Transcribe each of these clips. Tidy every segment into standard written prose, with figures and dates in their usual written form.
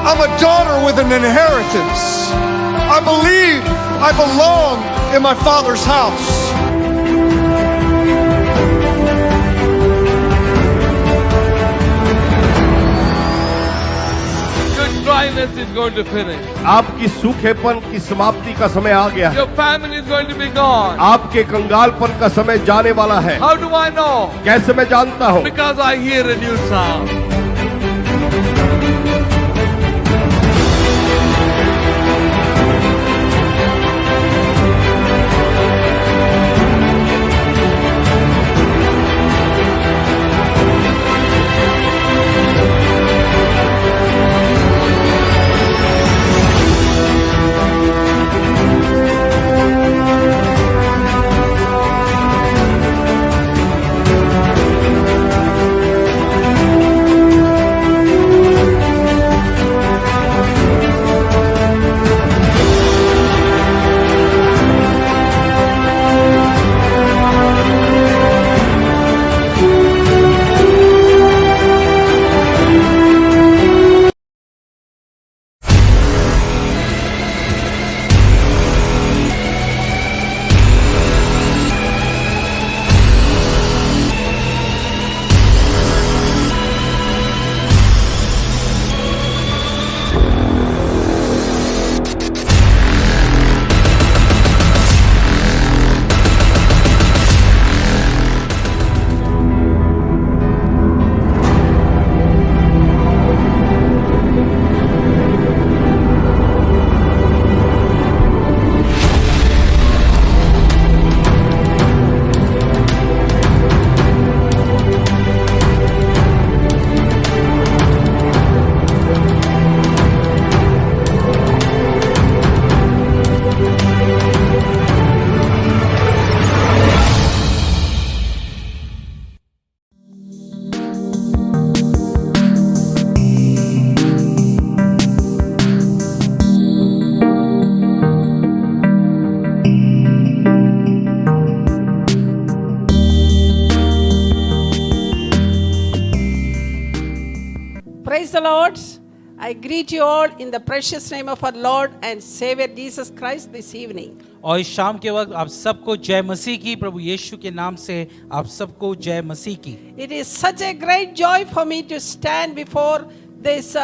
I'm a daughter with an inheritance. I believe I belong in my Father's house. Your dryness is going to finish. आपकी सूखेपन की समाप्ति का समय आ गया है। Your famine is going to be gone. आपके कंगालपन का समय जाने वाला है। How do I know? कैसे मैं जानता हूँ? Because I hear a new sound. Praise the Lord. I greet you all in the precious name of our Lord and Savior Jesus Christ this evening. और इस शाम के वक्त आप सबको जय मसीह की, प्रभु यीशु के नाम से आप सबको जय मसीह की। It is such a great joy for me to stand before this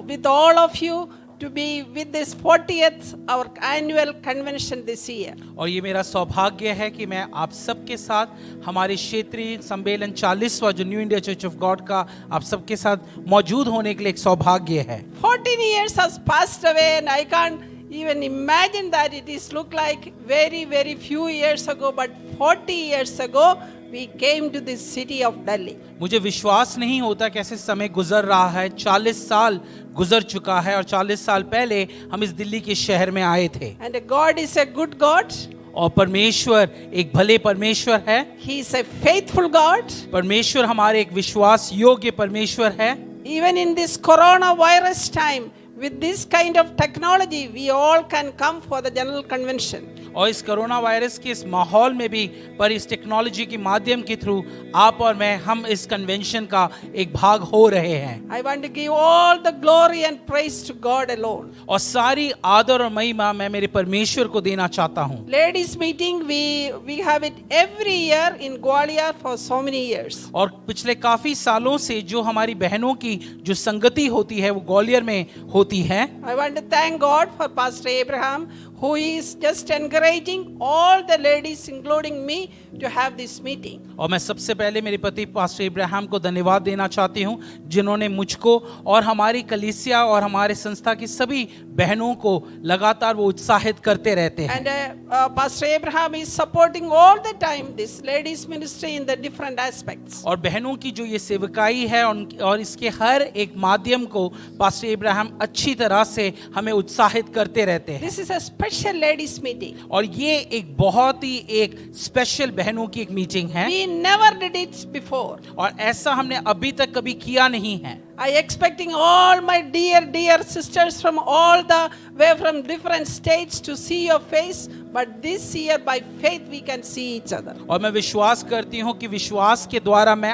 with all of you to be with this 40th our annual convention this year. और ये मेरा सौभाग्य है कि मैं आप सबके साथ हमारे क्षेत्रीय सम्मेलन 40वां जो new India church of God का आप सबके साथ मौजूद होने के लिए एक सौभाग्य है। 14 years has passed away and I can't even imagine that it is look like very few years ago, but 40 years ago we came to this city of Delhi. मुझे विश्वास नहीं होता कैसे समय गुजर रहा है। 40 साल गुजर चुका है और 40 साल पहले हम इस दिल्ली के शहर में आए थे। And God is a good God. और परमेश्वर एक भले परमेश्वर है। He is a faithful God. परमेश्वर हमारे एक विश्वास योग्य परमेश्वर है। Even in this coronavirus time, with this kind of technology, we all can come for the general convention. और इस कोरोना वायरस के इस माहौल में भी पर इस टेक्नोलॉजी के माध्यम के थ्रू आप और मैं हम इस कन्वेंशन का एक भाग हो रहे हैं। I want to give all the glory and praise to God alone. और सारी आदर और महिमा मैं मेरे परमेश्वर को देना चाहता हूँ। Ladies meeting we have it every year in Gwalior for so many years. और पिछले काफी सालों से जो हमारी बहनों की जो संगति होती है वो ग्वालियर में होती है। I want to thank God for Pastor Abraham, who is just encouraging all the ladies including me to have this meeting. और मैं सबसे पहले मेरे पति पास्टर इब्राहिम को धन्यवाद देना चाहती हूँ जिन्होंने मुझको और हमारी कलीसिया और हमारे संस्था की सभी बहनों को लगातार वो उत्साहित करते रहते हैं। And Pastor Abraham is supporting all the time this ladies ministry in the different aspects. और बहनों की जो ये सेवकाई है और इसके हर एक माध्यम को पास्टर इब्राहिम अच्छी तरह से हमें उत्साहित करते रहते हैं। This is a special ladies meeting. और ये एक बहुत ही एक स्पेशल बहनों की एक मीटिंग है। We never did it before. और ऐसा हमने अभी तक कभी किया नहीं है। I expecting all my dear sisters from all the way from different states to see your face, but this year by faith we can see each other. और मैं विश्वास करती हूँ कि विश्वास के द्वारा मैं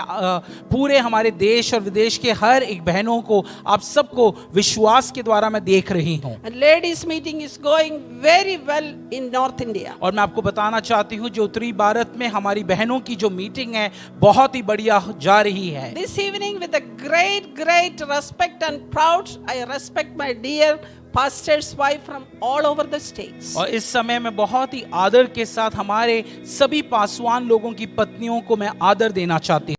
पूरे हमारे देश और विदेश के हर एक बहनों को, आप सबको विश्वास के द्वारा मैं देख रही हूँ. And ladies meeting is going very well in North India. और मैं आपको बताना चाहती हूँ जो उत्तरी भारत में हमारी बहनों की जो मीटिंग है बहुत ही बढ़िया जा रही है. This evening with a great respect and proud, I respect my dear pastor's wife from all over the states. और इस समय मैं बहुत ही आदर के साथ हमारे सभी पासवान लोगों की पत्नियों को मैं आदर देना चाहती हूँ.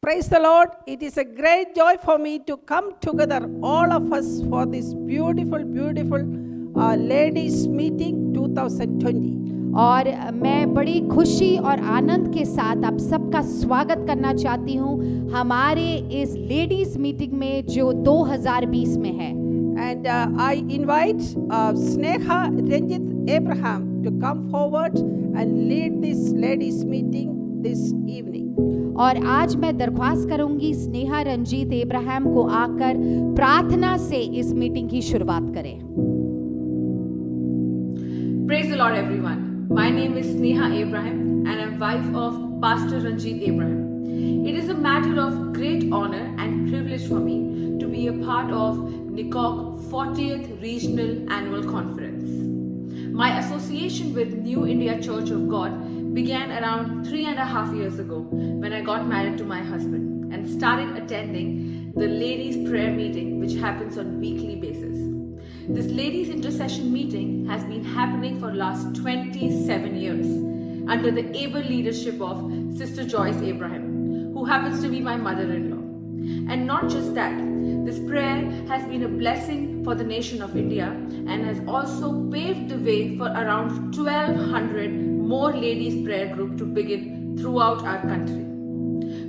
Praise the Lord. It is a great joy for me to come together, all of us, for this beautiful ladies meeting 2020. और मैं बड़ी खुशी और आनंद के साथ आप सबका स्वागत करना चाहती हूँ हमारे इस लेडीज मीटिंग में जो 2020 में है. And I invite Sneha Ranjit Abraham to come forward and lead this ladies meeting this evening. और आज मैं दरख्वास्त करूंगी स्नेहा रंजीत एब्राहम को आकर प्रार्थना से इस मीटिंग की शुरुआत करें. Praise the Lord, everyone. My name is Sneha Abraham and I'm wife of Pastor Ranjit Abraham. It is a matter of great honor and privilege for me to be a part of NICOC 40th Regional Annual Conference. My association with New India Church of God began around 3.5 years ago when I got married to my husband and started attending the ladies prayer meeting which happens on weekly basis. This ladies intercession meeting has been happening for last 27 years under the able leadership of Sister Joyce Abraham, who happens to be my mother-in-law. And not just that, this prayer has been a blessing for the nation of India and has also paved the way for around 1200 more ladies prayer group to begin throughout our country.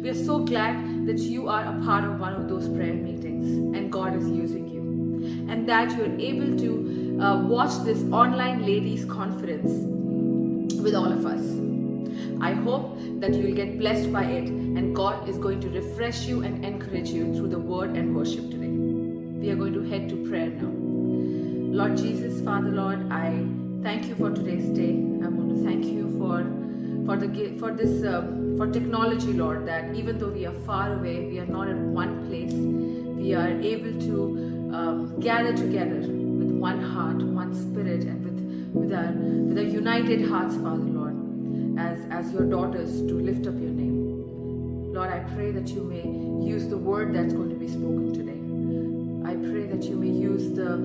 We are so glad that you are a part of one of those prayer meetings and God is using you, and that you are able to watch this online ladies conference with all of us. I hope that you will get blessed by it and God is going to refresh you and encourage you through the word and worship today. We are going to head to prayer now. Lord Jesus, Father Lord, I thank you for today's day. I want to thank you for technology, Lord, that even though we are far away, we are not in one place, we are able to gather together with one heart, one spirit, and with our united hearts, Father Lord, as your daughters to lift up your name. Lord, I pray that you may use the word that's going to be spoken today. I pray that you may use the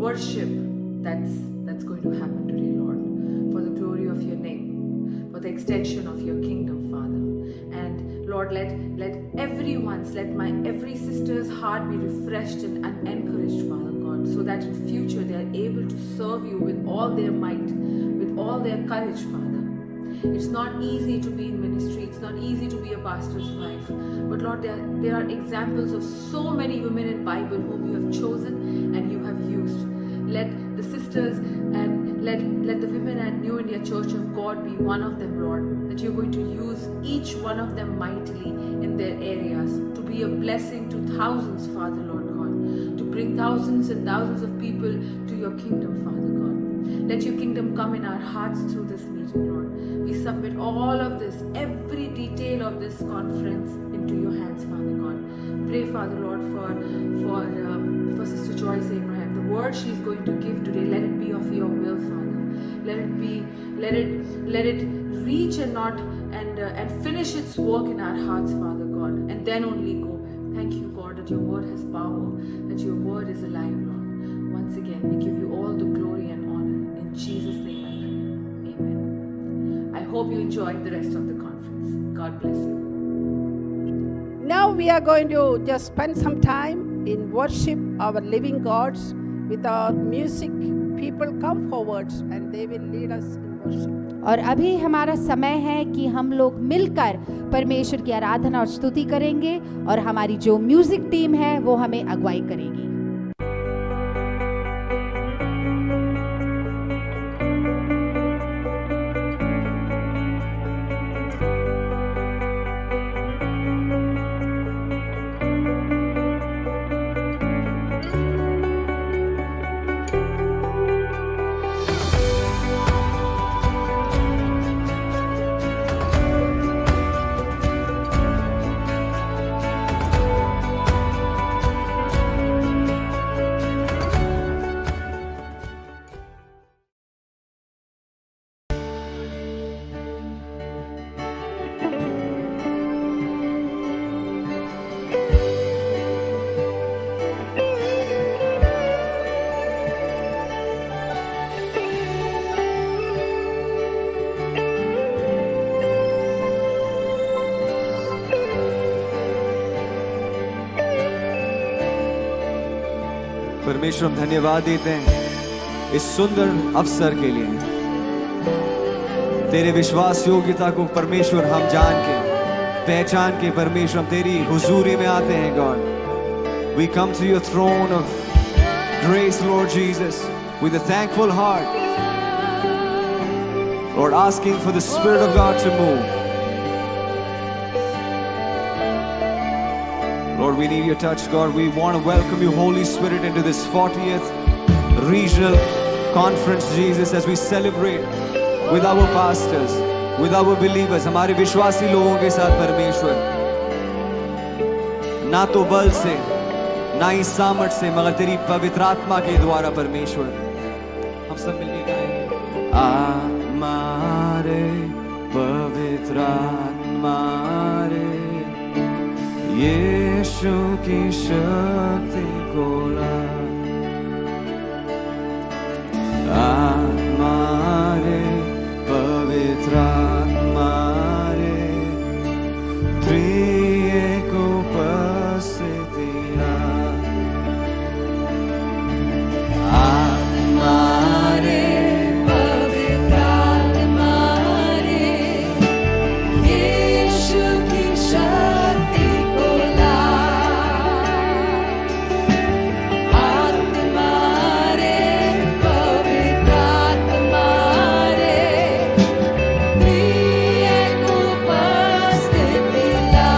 worship that's going to happen today, Lord, for the glory of your name, for the extension of your kingdom, Father. And Lord, let every sister's heart be refreshed and encouraged, Father God, so that in future they are able to serve you with all their might, with all their courage, Father. It's not easy to be in ministry, it's not easy to be a pastor's wife, but Lord, there are examples of so many women in Bible whom you have chosen and you have used. Let the sisters and let the women at New India Church of God be one of them, Lord, that you're going to use each one of them mightily in their areas to be a blessing to thousands, Father Lord God, to bring thousands and thousands of people to your kingdom, Father God. Let your kingdom come in our hearts through this meeting, Lord. We submit all of this, every detail of this conference into your hands, Father God. Pray, Father Lord, for Sister Joyce Abraham. The word she's going to give today, let it be of your will, Father. Let it reach and finish its work in our hearts, Father God, and then only go. Thank you, God, that your word has power, that your word is alive, Lord. Once again, we give you all the glory and honor. In Jesus' name I pray. Amen. I hope you enjoy the rest of the conference. God bless you. Now we are going to just spend some time in worship our living God with our music. People come forward and they will lead us in worship. और अभी हमारा समय है कि हम लोग मिलकर परमेश्वर की आराधना और स्तुति करेंगे और हमारी जो म्यूजिक टीम है वो हमें अगुवाई करेगी. परमेश्वर हम धन्यवाद देते हैं इस सुंदर अवसर के लिए। तेरे विश्वास योग्यता को परमेश्वर हम जान के पहचान के परमेश्वर हम तेरी हुजूरी में आते हैं God. We come to your throne of grace, Lord Jesus, with a thankful heart, Lord, asking for the Spirit of God to move. Lord, we need your touch, God. We want to welcome you, Holy Spirit, into this 40th regional conference, Jesus, as we celebrate with our pastors, with our believers, हमारे विश्वासी लोगों के साथ परमेश्वर, ना तो बल से, ना ही सामर्थ से, मगर तेरी पवित्र आत्मा के द्वारा परमेश्वर। हम सब मिलके गाएंगे। आत्मा रे, पवित्र आत्मा रे, यीशु की शक्ति को ला। आत्मा रे, पवित्र आत्मा रे, त्रिएक उपस्थिति आ। आत्मा रे, पवित्र आत्मा रे, यीशु की शक्ति को ला। आत्मा रे, पवित्र आत्मा रे, त्रिएक उपस्थिति ला।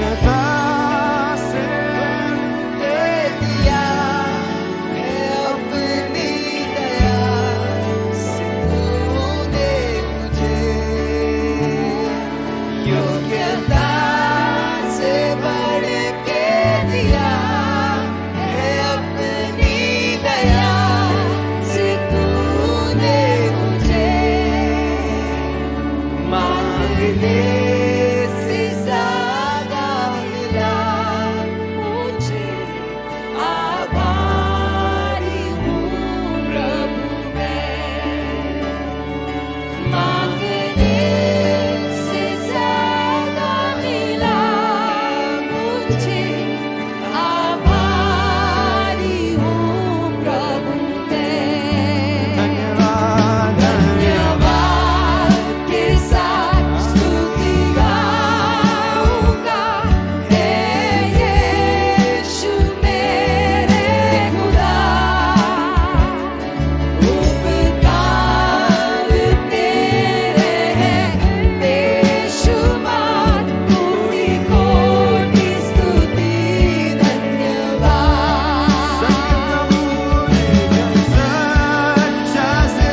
योग्यता से दे दिया है अपनी दया से तूने मुझे योग्यता से बढ़ के दिया है अपनी दया से तूने मुझे मांगने से ज्यादा मिला मुझे आभारी हूँ प्रभु मैं मांगने से ज्यादा मिला मुझे आभारी हूँ प्रभु मैं धन्यवाद धन्यवाद के साथ स्तुति गाऊंगा हे यीशु मेरे खुदा उपकार तेरे हैं बेशुमार कोटि कोटि स्तुति धन्यवाद सच्चा से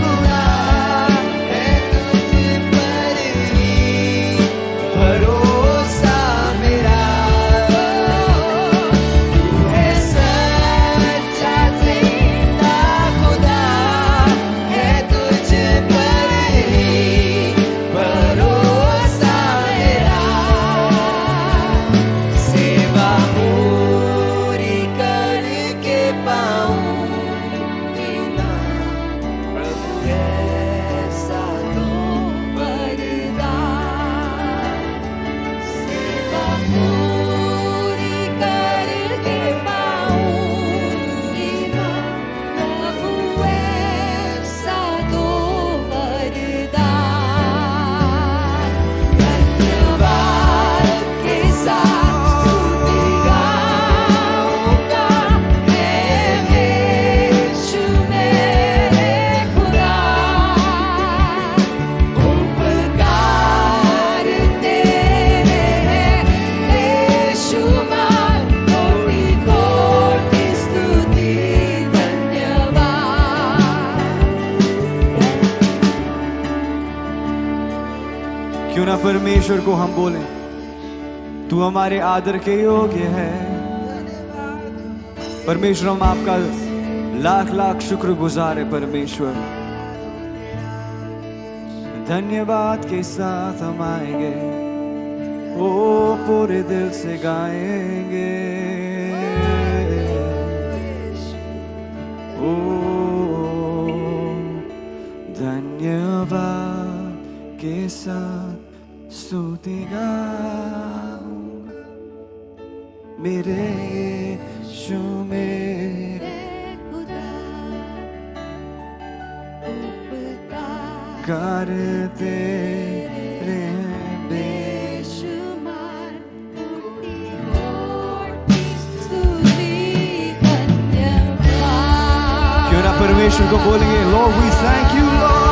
खुदा है तुझ पर ही भरोसा मेरा तू है सच्चा से खुदा है तुझ पर ही भरोसा मेरा सेवा पूरी करके पाऊं बिना प्रभु ऐसा तो वरदान सेवा पूरी करके पाऊं बिना प्रभु ऐसा तो वरदान धन्यवाद के साथ स्तुति गाऊंगा हे यीशु मेरे खुदा उपकार तेरे हैं बेशुमार कोटि कोटि स्तुति धन्यवाद क्यों ना परमेश्वर को हम बोलें तू हमारे आदर के योग्य है परमेश्वर हम आपका लाख लाख शुक्रगुजार है परमेश्वर धन्यवाद के साथ हम आएंगे ओ पूरे दिल से गाएंगे ओ धन्यवाद के साथ स्तुति गाऊंगा मेरे यीशु मेरे खुदा उपकार तेरे बेशुमार कोटि कोटि स्तुति धन्यवाद क्यों ना परमेश्वर को बोलेंगे lord we thank you lord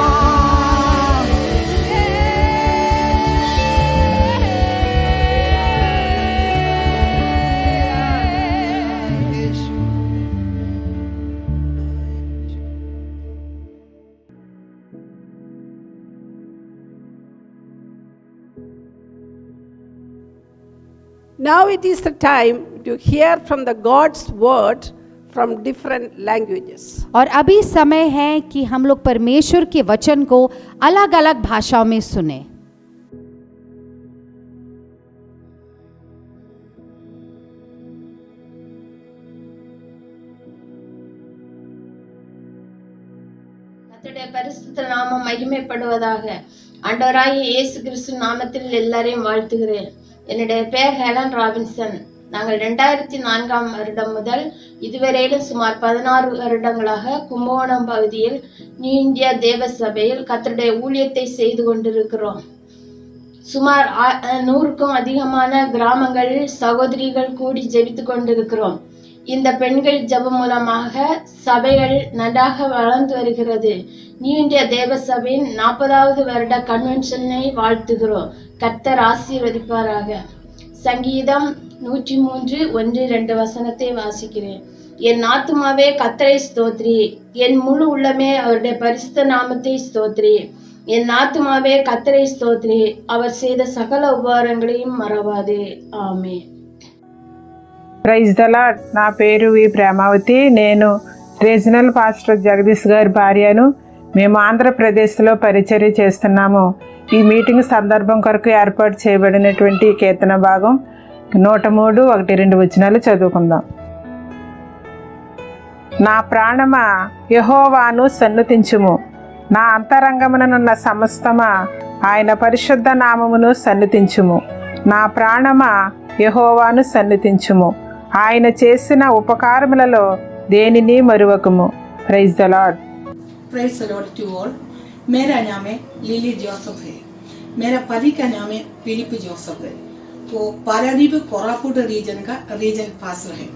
Now it is the time to hear from the God's word from different languages. और अभी समय है कि हम लोग परमेश्वर के वचन को अलग अलग भाषाओं में सुने கர்த்தருடைய பரிசுத்த நாமம் மகிமைப்படுவதாக ஆண்டவராகிய இயேசு கிறிஸ்து நாமத்தில் எல்லாரையும் வாழ்த்துகிறேன் என்னுடைய பெயர் ஹெலன் ராபின்சன் நாங்கள் 2004 வருடம் முதல் இதுவரையிலும் சுமார் 16 வருடங்களாக கும்பகோணம் பகுதியில் நியூ இந்தியா தேவ சபையில் கர்த்தருடைய ஊழியத்தை செய்து கொண்டிருக்கிறோம் சுமார் 100க்கும் அதிகமான கிராமங்களில் சகோதரிகள் கூடி ஜெபித்து கொண்டிருக்கிறோம் இந்த பெண்கள் ஜெபம் மூலமாக சபைகள் நன்றாக வளர்ந்து வருகிறது. நியூ இந்தியா தேவ சபையின் 40வது வருட கன்வென்ஷனை வாழ்த்துகிறோம். கர்த்தர் ஆசீர்வதிப்பாராக. சங்கீதம் 103:1-2 வசனத்தை வாசிக்கிறேன். என் ஆத்துமாவே கர்த்தரை ஸ்தோத்ரி, என் முழு உள்ளமே அவருடைய பரிசுத்த நாமத்தை ஸ்தோத்ரி. என் ஆத்துமாவே கர்த்தரை ஸ்தோத்ரி, அவர் செய்த சகல உபகாரங்களையும் மறவாதே. ஆமென். Praise the lord. నా పేరు వి ప్రేమావతి. నేను రీజనల్ పాస్టర్ జగదీష్ గారి భార్యను. మేము ఆంధ్రప్రదేశ్లో పరిచర్య చేస్తున్నాము. ఈ మీటింగ్ సందర్భం కొరకు ఏర్పాటు చేయబడినటువంటి కీర్తన భాగం 103:1-2 వచనాలు చదువుకుందాం. నా ప్రాణమా యెహోవాను సన్నుతించుము, నా అంతరంగముననున్న సమస్తమా ఆయన పరిశుద్ధ నామమును సన్నుతించుము. నా ప్రాణమా యెహోవాను సన్నుతించుము, ఆయన చేసిన ఉపకారములలో దేనిని మరువకము. Praise the lord. Praise the lord to all. मेरा नाम है लिली जोसेफ है. मेरा पति का नाम है फिलिप जोसेफ है. वो पारादीप कोरापुट रीजन का रीजन पास्टर है.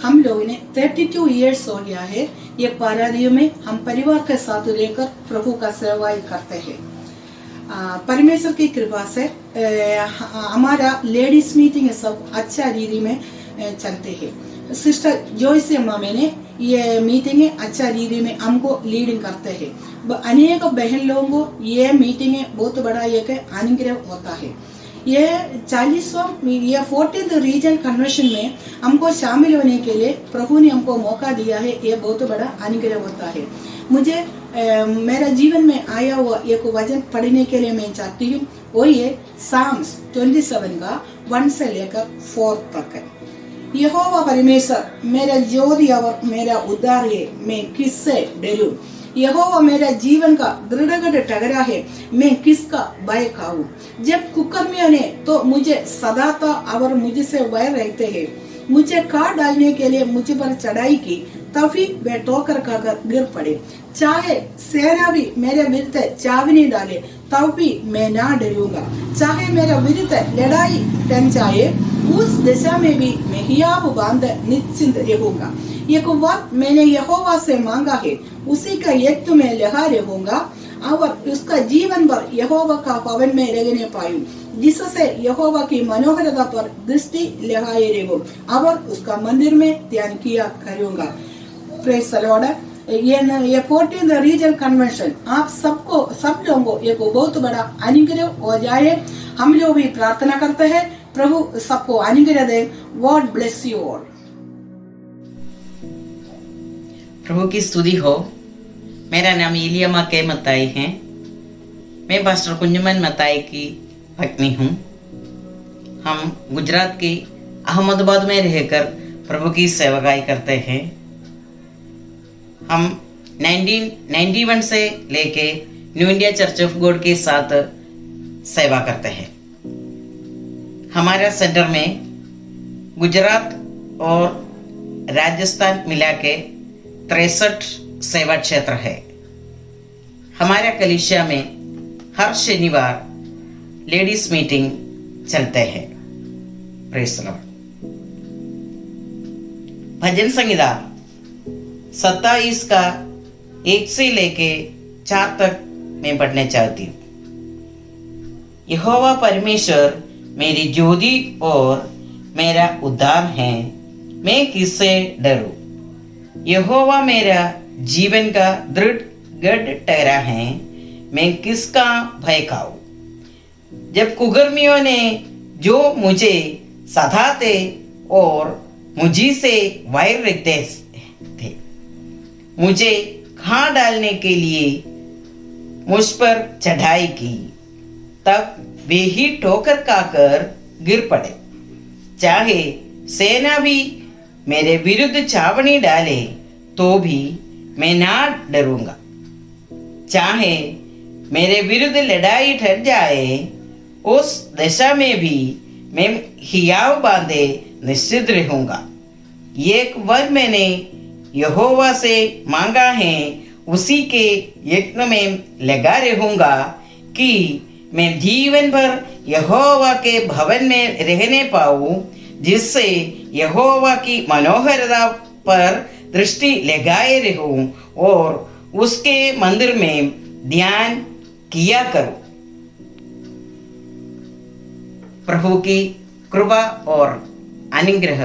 हम लोगों ने 32 इयर्स हो गया है ये पारादीप में हम परिवार के साथ लेकर प्रभु का सेवा करते हैं. परमेश्वर की कृपा से हमारा लेडीज मीटिंग सब अच्छा रीति में चलते हैं. सिस्टर जोइस अम्मा मैंने ये मीटिंग अच्छा रीति में हमको लीडिंग करते हैं. अनेक बहन लोगों को ये मीटिंग बहुत बड़ा एक अनुग्रह होता है. ये 14th रीजन कन्वेंशन में हमको शामिल होने के लिए प्रभु ने हमको मौका दिया है. ये बहुत बड़ा अनुग्रह होता है. मुझे मेरा जीवन में आया हुआ एक वचन पढ़ने के लिए मैं चाहती हूँ. वो ये साम्स 27 का 1 से लेकर 4 तक है. यहोवा परमेश्वर मेरा ज्योति और मेरा उद्धार है, मैं किससे डरूं? यहोवा मेरा जीवन का दृढ़गढ़ टगरा है, मैं किसका भय खाऊं? जब कुकर्मियों ने तो मुझे सदाता और मुझसे वैर रहते हैं. मुझे काट डालने के लिए मुझ पर चढ़ाई की, तभी वे ठोकर खाकर गिर पड़े. चाहे सेना भी मेरे विरुद्ध चावनी डाले तब भी मैं ना डरूंगा. चाहे मेरा विरुद्ध लड़ाई टन जाए, उस दिशा में भी मैं हियाव बांध निश्चिंत रहूंगा. एक बात मैंने यहोवा से मांगा है, उसी का यत्न में लगा रहूंगा और उसका जीवन भर यहोवा का भवन में रहने पाऊं, जिससे यहोवा की मनोहरता पर दृष्टि लगाए रहूं और उसका मंदिर में ध्यान किया करूंगा. Praise the Lord. ये 14th रीजन कन्वेंशन आप सबको सब लोगों को एक बहुत बड़ा अनुग्रह हो जाए. हम लोग भी प्रार्थना करते हैं प्रभु सबको अनुग्रह दे. God bless you all. प्रभु की स्तुति हो. मेरा नाम इलियमा के मताई है. मैं पास्टर कुंजमन मताई की पत्नी हूँ. हम गुजरात की अहमदाबाद में रहकर प्रभु की सेवकाई करते हैं. हम 1991 से लेके new India church of God के साथ सेवा करते हैं. हमारा सेंटर में गुजरात और राजस्थान मिला के 63 सेवा क्षेत्र है. हमारे कलीसिया में हर शनिवार लेडीज मीटिंग चलते हैं. Praise the lord. भजन संहिता 27 का 1 से लेके 4 तक मैं पढ़ने चाहती हूँ. यहोवा परमेश्वर मेरी ज्योति और मेरा उद्धार है, मैं किससे डरूं? यहोवा मेरा जीवन का दृढ़ गढ़ ठहरा है, मैं किसका भय खाऊं? जब कुकर्मियों ने जो मुझे सताते और मुझी से वैर रखते थे, मुझे खा डालने के लिए मुझ पर चढ़ाई की, तब वे ही ठोकर खाकर गिर पड़े. चाहे सेना भी मेरे विरुद्ध छावनी डाले तो भी मैं ना डरूंगा. चाहे मेरे विरुद्ध लड़ाई ठहर जाए, उस दशा में भी मैं हियाव बांधे निश्चित रहूंगा. एक वर मैंने यहोवा से मांगा है, उसी के यत्न में लगा रहूंगा कि मैं जीवन भर यहोवा के भवन में रहने पाऊं, जिससे यहोवा की मनोहरता पर दृष्टि लगाए रहूं और उसके मंदिर में ध्यान किया करूं। प्रभु की कृपा और अनुग्रह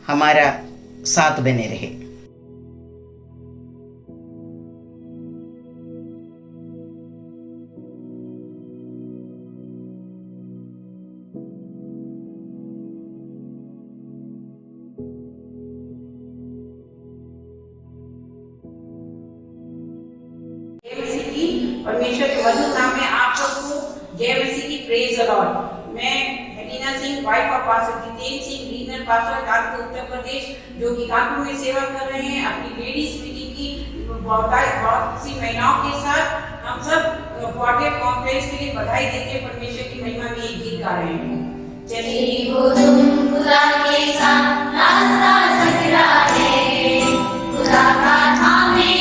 हमारा साथ बने रहे। परमेश्वर के मधुर नाम में आप सबको जय मसीह की प्रेज द लॉर्ड। मैं Helena Singh, wife of pastor Jitendra Singh, regional pastor Kanpur Uttar Pradesh, जो कि कानपुर में सेवा कर रहे हैं। अपनी लेडीज मीटिंग की बहुत सी महिलाओं के साथ हम सब 40th कॉन्फ्रेंस के लिए बधाई देते हैं। परमेश्वर की महिमा में एक गीत गा रहे हैं। चलिए वो तुम खुदा के साथ रास्ता सकरा है, खुदा का नाम है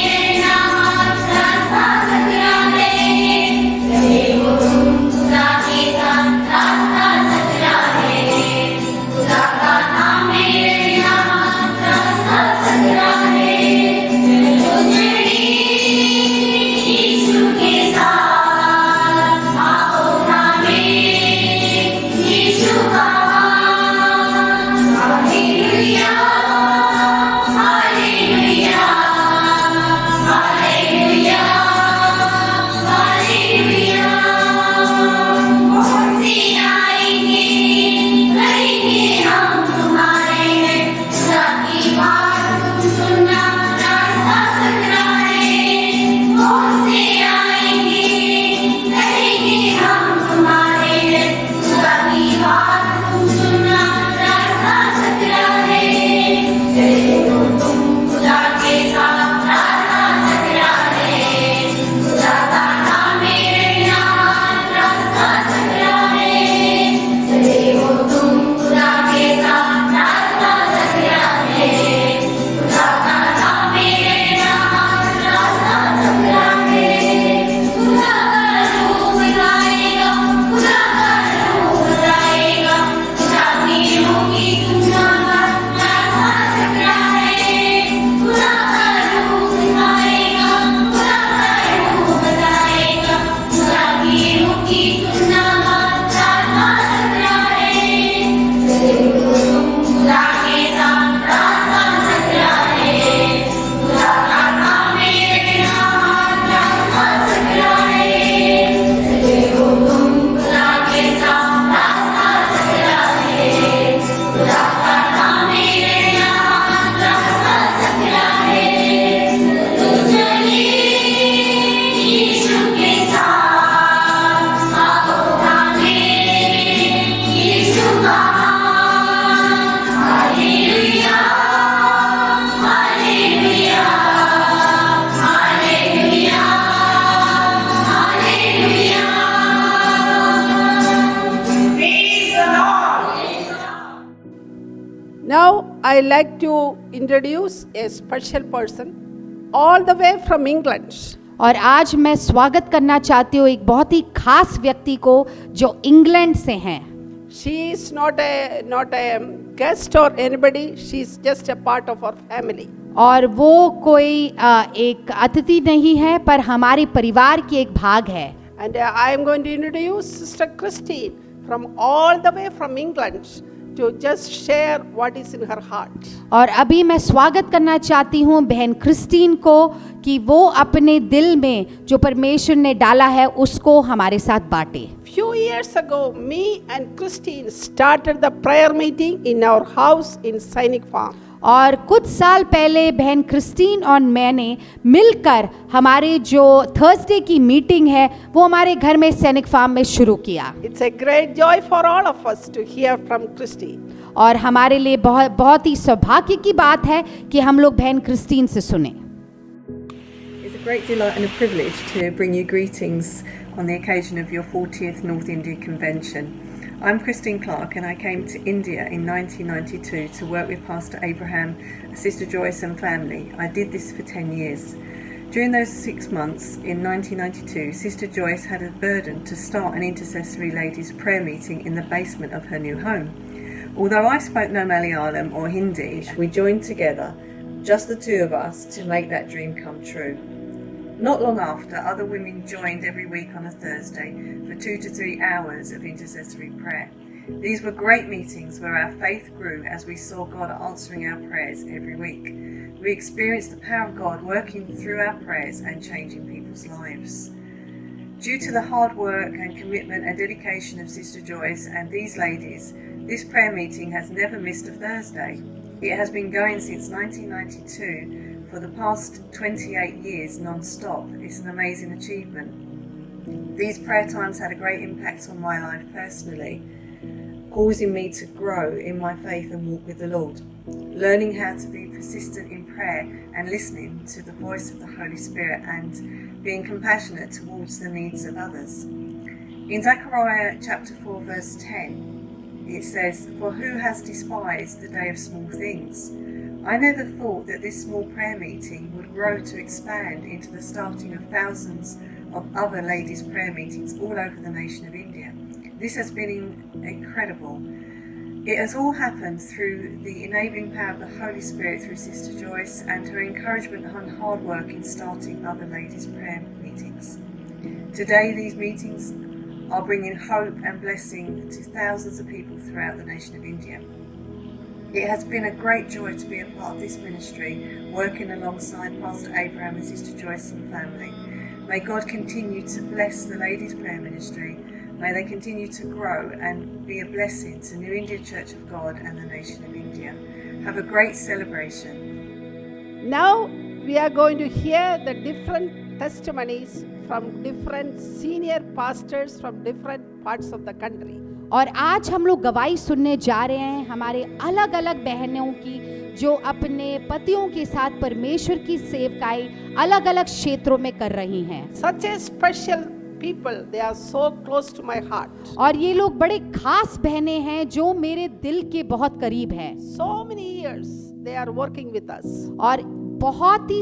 I like to introduce a special person all the way from England. और आज मैं स्वागत करना चाहती हूँ एक बहुत ही खास व्यक्ति को जो इंग्लैंड से हैं। She is not a guest or anybody. She is just a part of our family. और वो कोई एक अतिथि नहीं है पर हमारे परिवार की एक भाग है। And I am going to introduce Sister Christine from all the way from England to just share what is in her heart. और अभी मैं स्वागत करना चाहती हूँ बहन क्रिस्टीन को कि वो अपने दिल में जो परमेश्वर ने डाला है उसको हमारे साथ बांटे। Few years ago, me and Christine started the prayer meeting in our house in Sainik Farm. और कुछ साल पहले बहन क्रिस्टीन और मैंने मिलकर हमारे जो थर्सडे की मीटिंग है वो हमारे घर में सैनिक फार्म में शुरू किया। It's a great joy for all of us to hear from Christine. और हमारे लिए बहुत ही सौभाग्य की बात है कि हम लोग बहन क्रिस्टीन से सुने। It's a great delight and a privilege to bring you greetings on the occasion of your 40th North India Convention. I'm Christine Clark and I came to India in 1992 to work with Pastor Abraham, Sister Joyce and family. I did this for 10 years. During those 6 months in 1992, Sister Joyce had a burden to start an intercessory ladies prayer meeting in the basement of her new home. Although I spoke no Malayalam or Hindi, we joined together, just the two of us, to make that dream come true. Not long after, other women joined every week on a Thursday for 2 to 3 hours of intercessory prayer. These were great meetings where our faith grew as we saw God answering our prayers every week. We experienced the power of God working through our prayers and changing people's lives. Due to the hard work and commitment and dedication of Sister Joyce and these ladies, this prayer meeting has never missed a Thursday. It has been going since 1992 for the past 28 years non-stop. It's an amazing achievement. These prayer times had a great impact on my life personally, causing me to grow in my faith and walk with the Lord, learning how to be persistent in prayer and listening to the voice of the Holy Spirit and being compassionate towards the needs of others. In Zechariah chapter 4 verse 10, it says, "For who has despised the day of small things?" I never thought that this small prayer meeting would grow to expand into the starting of thousands of other ladies' prayer meetings all over the nation of India. This has been incredible. It has all happened through the enabling power of the Holy Spirit through Sister Joyce and her encouragement and hard work in starting other ladies' prayer meetings. Today, these meetings are bringing hope and blessing to thousands of people throughout the nation of India. It has been a great joy to be a part of this ministry, working alongside Pastor Abraham and Sister Joyce and family. May God continue to bless the ladies' prayer ministry. May they continue to grow and be a blessing to New India Church of God and the nation of India. Have a great celebration. Now we are going to hear the different testimonies from different senior pastors from different parts of the country. और आज हम लोग गवाही सुनने जा रहे हैं हमारे अलग अलग बहनों की जो अपने पतियों के साथ परमेश्वर की सेवकाई अलग अलग क्षेत्रों में कर रही हैं. Such a special people, they are so close to my heart. और ये लोग बड़े खास बहनें हैं जो मेरे दिल के बहुत करीब हैं. So many years they are working with us. और बहुत ही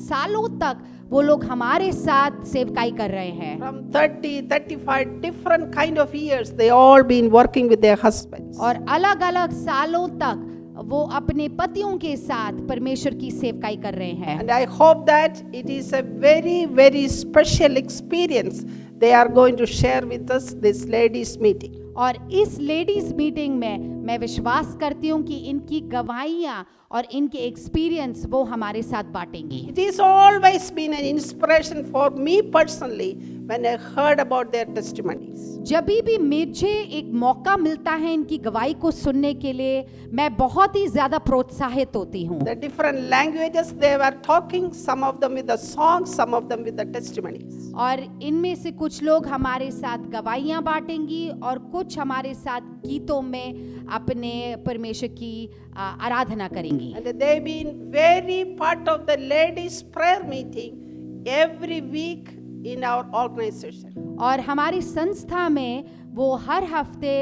सालों तक वो लोग हमारे साथ सेवकाई कर रहे हैं. From 30, 35 different kind of years, they all been working with their husbands. और अलग अलग सालों तक वो अपने पतियों के साथ परमेश्वर की सेवकाई कर रहे हैं. And I hope that it is a very, very special experience they are going to share with us this ladies meeting. और इस लेडीज मीटिंग में मैं विश्वास करती हूँ कि इनकी गवाहियाँ और इनके एक्सपीरियंस वो हमारे साथ बांटेंगी. It is always been an inspiration for me personally when I heard about their testimonies. जब भी मुझे एक मौका मिलता है इनकी गवाही को सुनने के लिए मैं बहुत ही ज्यादा प्रोत्साहित होती हूँ. The different languages they were talking, some of them with the songs, some of them with the testimonies. और इनमें से कुछ लोग हमारे साथ गवाहियाँ बांटेंगी और कुछ हमारे साथ गीतों में अपने परमेश्वर की आराधना करेंगी. And they've been very part of the ladies prayer meeting every week in our organization. और हमारी संस्था में वो हर हफ्ते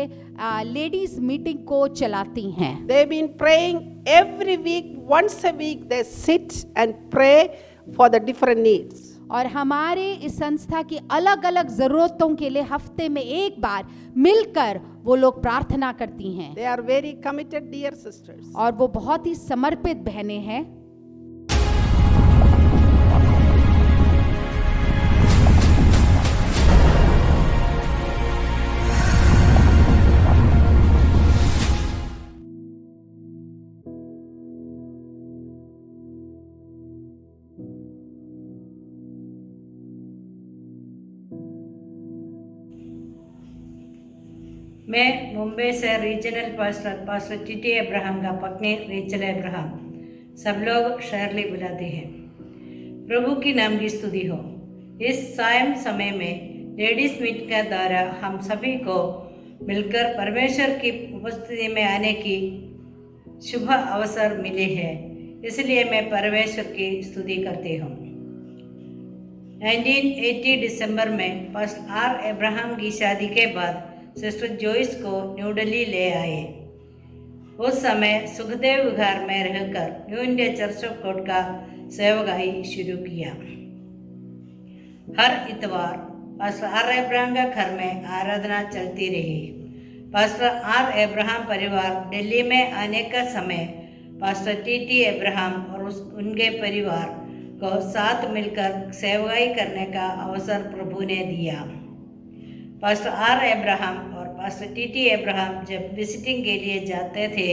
लेडीज मीटिंग को चलाती हैं. They've been praying every week, once a week they sit and pray for the different needs. और हमारे इस संस्था की अलग अलग जरूरतों के लिए हफ्ते में एक बार मिलकर वो लोग प्रार्थना करती हैं. They are very committed dear sisters. और वो बहुत ही समर्पित बहनें हैं. मैं मुंबई से रीजनल पास्टर टीटी अब्राहम का पत्नी रेचल अब्राहम, सब लोग शर्ली बुलाते हैं. प्रभु की नाम की स्तुति हो. इस सायं समय में लेडीज मीट के द्वारा हम सभी को मिलकर परमेश्वर की उपस्थिति में आने की शुभ अवसर मिले हैं, इसलिए मैं परमेश्वर की स्तुति करती हूँ. 1980 दिसंबर में पास्टर आर अब्राहम की शादी के बाद सिस्टर जॉयस को न्यू दिल्ली ले आए. उस समय सुखदेव विहार में रहकर new India church of God का सेवकाई शुरू किया. हर इतवार पास्टर आर अब्राहम का घर में आराधना चलती रही. पास्टर आर अब्राहम परिवार दिल्ली में आने का समय पास्टर टी अब्राहम और उनके परिवार को साथ मिलकर सेवाई करने का अवसर प्रभु ने दिया। पास्टर आर अब्राहम और पास्टर टी अब्राहम जब विजिटिंग के लिए जाते थे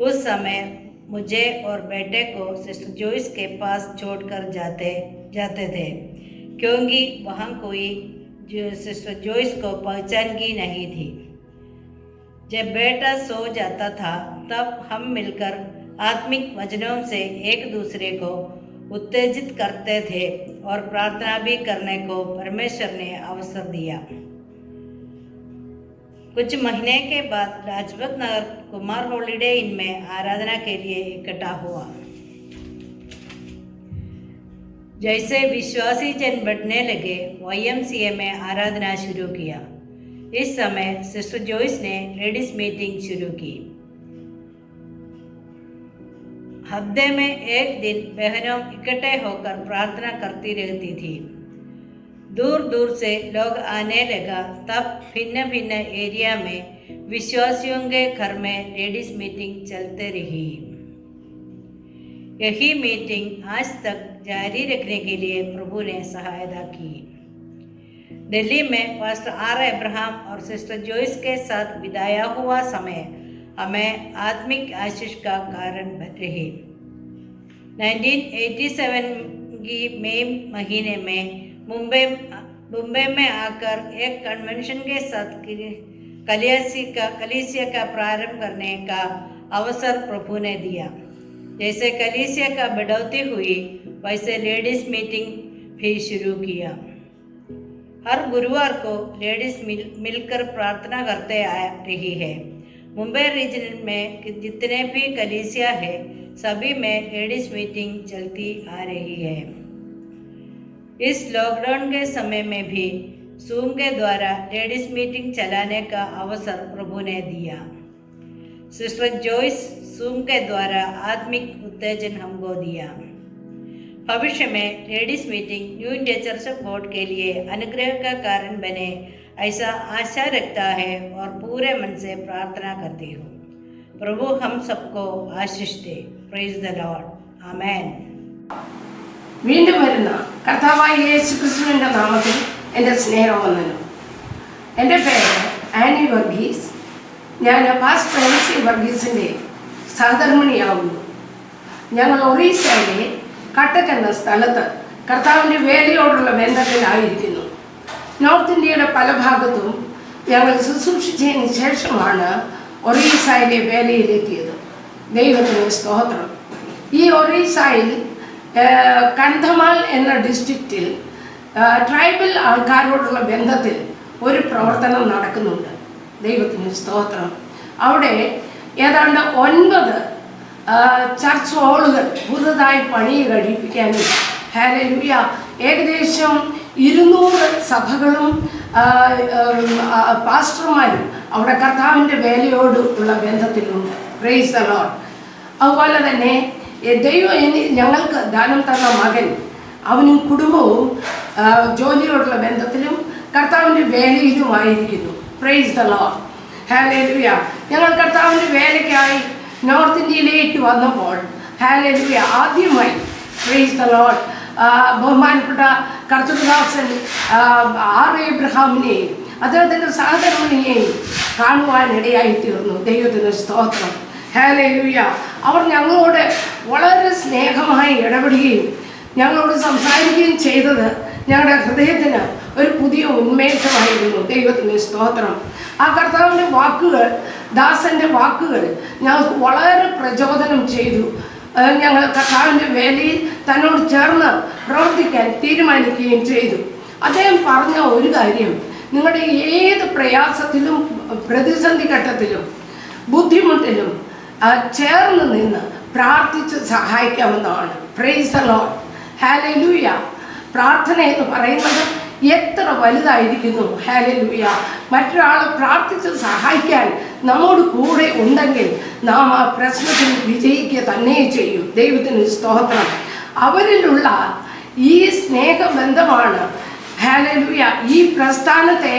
उस समय मुझे और बेटे को सिस्टर जोइस के पास छोड़कर जाते थे, क्योंकि वहाँ कोई जो सिस्टर जोइस को पहचानगी नहीं थी। जब बेटा सो जाता था तब हम मिलकर आत्मिक वचनों से एक दूसरे को उत्तेजित करते थे और प्रार्थना भी करने को परमेश्वर ने अवसर दिया। कुछ महीने के बाद लाजपत नगर कुमार हॉलिडे इन में आराधना के लिए इकट्ठा हुआ। जैसे विश्वासी जन बढ़ने लगे YMCA में आराधना शुरू किया। इस समय सिस्टर जोइस ने लेडीज मीटिंग शुरू की। हफ्ते में एक दिन बहनों इकट्ठे होकर प्रार्थना करती रहती थी। दूर दूर से लोग आने लगा। तब भिन्न भिन्न एरिया में विश्वासियों के घर में लेडीज मीटिंग चलते रही। यही मीटिंग आज तक जारी रखने के लिए प्रभु ने सहायता की। दिल्ली में पास्टर आर अब्राहम और सिस्टर जोइस के साथ बिताया हुआ समय हमें आत्मिक आशीष का कारण रहे। 1987 की मई महीने में मुंबई में आकर एक कन्वेंशन के साथ कलीसिया का प्रारंभ करने का अवसर प्रभु ने दिया। जैसे कलीसिया का बढ़ोतरी हुई वैसे लेडीज मीटिंग भी शुरू किया। हर गुरुवार को लेडीज मिलकर प्रार्थना करते आ रही है। मुंबई रीजन में जितने भी कलीसिया है सभी में लेडीज मीटिंग चलती आ रही है। इस लॉकडाउन के समय में भी जूम के द्वारा लेडीज मीटिंग चलाने का अवसर प्रभु ने दिया। सिस्टर जोइस जूम के द्वारा आत्मिक उत्तेजन हमको दिया। भविष्य में ladies meeting new India church of God के लिए अनुग्रह का कारण बने ऐसा आशा रखता है और पूरे मन से प्रार्थना करती हूँ। प्रभु हम सबको आशीष दे। Praise the lord. आमेन। വീണ്ടും വരുന്ന കർത്താവായ യേശു ക്രിസ്തുവിൻ്റെ നാമത്തിൽ എൻ്റെ സ്നേഹവന്ദനം. എൻ്റെ പേര് ആനി വർഗീസ്. ഞാൻ പാസ്റ്റർ MC വർഗീസിൻ്റെ സഹധർമ്മിണിയാവുന്നു. ഞങ്ങൾ ഒറീസയിലെ കട്ടക്ക് എന്ന സ്ഥലത്ത് കർത്താവിൻ്റെ വേലയോടുള്ള ബന്ധത്തിലായിരിക്കുന്നു. നോർത്ത് ഇന്ത്യയുടെ പല ഭാഗത്തും ഞങ്ങൾ ശുശ്രൂഷിച്ചതിന് ശേഷമാണ് ഒറീസയിലെ വേലയിലെത്തിയത്. ദൈവത്തിന് സ്തോത്രം. ഈ ഒറീസയിൽ കന്ധമാൽ എന്ന ഡിസ്ട്രിക്റ്റിൽ ട്രൈബൽ ആൾക്കാരോടുള്ള ബന്ധത്തിൽ ഒരു പ്രവർത്തനം നടക്കുന്നുണ്ട്. ദൈവത്തിന് സ്തോത്രം. അവിടെ ഏതാണ്ട് 9 ചർച്ച് ഹാളുകൾ പുതുതായി പണി കഴിപ്പിക്കാനും ഹല്ലേലൂയ ഏകദേശം 200 സഭകളും പാസ്റ്റർമാരും അവിടെ കർത്താവിൻ്റെ വേലയോട് ഉള്ള ബന്ധത്തിലുണ്ട്. Price the Lord. അതുപോലെ തന്നെ ദൈവം ഞങ്ങൾക്ക് ദാനം തന്ന മകൻ അവനും കുടുംബവും ജോലിയോടുള്ള ബന്ധത്തിലും കർത്താവിൻ്റെ വേലയിലുമായിരിക്കുന്നു. Praise the lord. ഹല്ലേലൂയ. ഞങ്ങൾ കർത്താവിൻ്റെ വേലയ്ക്കായി നോർത്ത് ഇന്ത്യയിലേക്ക് വന്നപ്പോൾ ഹല്ലേലൂയ ആദ്യമായി പ്രൈസ് ദ ലോർഡ് ബഹുമാനപ്പെട്ട കർത്തൃദാസൻ ആർ എബ്രഹാമിനെയും അദ്ദേഹത്തിൻ്റെ സഹധർമ്മിണിയെയും കാണുവാനിടയായി തീർന്നു. ദൈവത്തിന് സ്തോത്രം. ഹല്ലേലൂയ. അവർ ഞങ്ങളോട് വളരെ സ്നേഹമായി ഇടപെടുകയും ഞങ്ങളോട് സംസാരിക്കുകയും ചെയ്തത് ഞങ്ങളുടെ ഹൃദയത്തിന് ഒരു പുതിയ ഉന്മേഷമായിരുന്നു. ദൈവത്തിന് സ്തോത്രം. ആ കർത്താവിൻ്റെ വാക്കുകൾ, ദാസൻ്റെ വാക്കുകൾ ഞങ്ങൾക്ക് വളരെ പ്രചോദനം ചെയ്തു. ഞങ്ങൾ കർത്താവിൻ്റെ വേലയിൽ തന്നോട് ചേർന്ന് പ്രവർത്തിക്കാൻ തീരുമാനിക്കുകയും ചെയ്തു. അദ്ദേഹം പറഞ്ഞ ഒരു കാര്യം, നിങ്ങളുടെ ഏത് പ്രയാസത്തിലും പ്രതിസന്ധി ഘട്ടത്തിലും ബുദ്ധിമുട്ടിലും ചേർന്ന് നിന്ന് പ്രാർത്ഥിച്ച് സഹായിക്കാവുന്നതാണ്. Praise the lord. ഹല്ലേലൂയ. പ്രാർത്ഥന എന്ന് പറയുന്നത് എത്ര വലുതായിരിക്കുന്നു. ഹല്ലേലൂയ. മറ്റൊരാളെ പ്രാർത്ഥിച്ച് സഹായിക്കാൻ നമ്മോട് കൂടെ ഉണ്ടെങ്കിൽ നാം ആ പ്രശ്നത്തിൽ വിജയിക്കുക തന്നെ ചെയ്യും. ദൈവത്തിന് സ്തോത്രം. അവരിലുള്ള ഈ സ്നേഹബന്ധമാണ് ഹല്ലേലൂയ ഈ പ്രസ്ഥാനത്തെ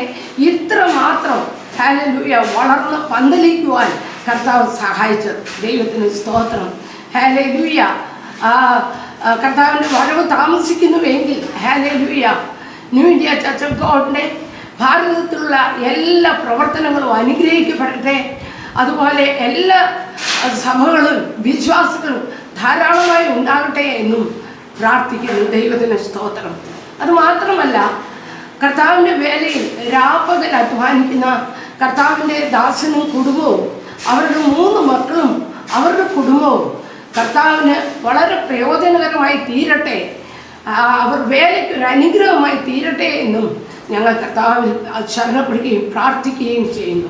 ഇത്രമാത്രം ഹല്ലേലൂയ വളർന്ന് പന്തലിക്കുവാൻ കർത്താവ് സഹായിച്ചത്. ദൈവത്തിന് സ്തോത്രം. ഹല്ലേലൂയ. കർത്താവിൻ്റെ വരവ് താമസിക്കുന്നുവെങ്കിൽ ഹല്ലേലൂയ ന്യൂ ഇന്ത്യ ചർച്ച് ഓഫ് ഗോഡിൻ്റെ ഭാരതത്തിലുള്ള എല്ലാ പ്രവർത്തനങ്ങളും അനുഗ്രഹിക്കപ്പെടട്ടെ. അതുപോലെ എല്ലാ സഭകളും വിശ്വാസികളും ധാരാളമായി ഉണ്ടാകട്ടെ എന്നും പ്രാർത്ഥിക്കുന്നു. ദൈവത്തിന് സ്തോത്രം. അതുമാത്രമല്ല, കർത്താവിൻ്റെ വേലയിൽ രാപ്പകൽ അധ്വാനിക്കുന്ന കർത്താവിൻ്റെ ദാസനും കുടുംബവും അവരുടെ 3 മക്കളും അവരുടെ കുടുംബവും കർത്താവിന് വളരെ പ്രയോജനകരമായി തീരട്ടെ, അവർ വേലയ്ക്ക് ഒരു അനുഗ്രഹമായി തീരട്ടെ എന്നും ഞങ്ങൾ കർത്താവിൽ ശരണപ്പെടുകയും പ്രാർത്ഥിക്കുകയും ചെയ്യുന്നു.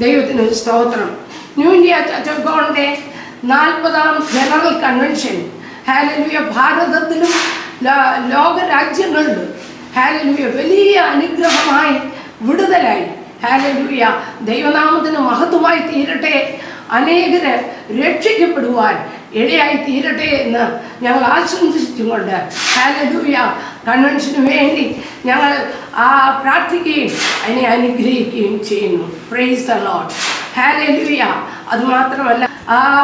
ദൈവത്തിന് സ്തോത്രം. ന്യൂ ഇന്ത്യ ചർച്ച് ഓഫ് ഗോഡിൻ്റെ 40ാം ജനറൽ കൺവെൻഷൻ ഹല്ലേലൂയ ഭാരതത്തിലും ലോകരാജ്യങ്ങളിലും ഹല്ലേലൂയ വലിയ അനുഗ്രഹമായി വിടുതലായി ഹല്ലേലൂയ ദൈവനാമത്തിന് മഹത്വമായി തീരട്ടെ, അനേകര് രക്ഷിക്കപ്പെടുവാൻ ഇടയായി തീരട്ടെ എന്ന് ഞങ്ങൾ ആശംസിച്ചുകൊണ്ട് ഹല്ലേലൂയ കൺവെൻഷന് വേണ്ടി ഞങ്ങൾ പ്രാർത്ഥിക്കുകയും അതിനെ അനുഗ്രഹിക്കുകയും ചെയ്യുന്നു. Praise the Lord. ഹല്ലേലൂയ. അതുമാത്രമല്ല,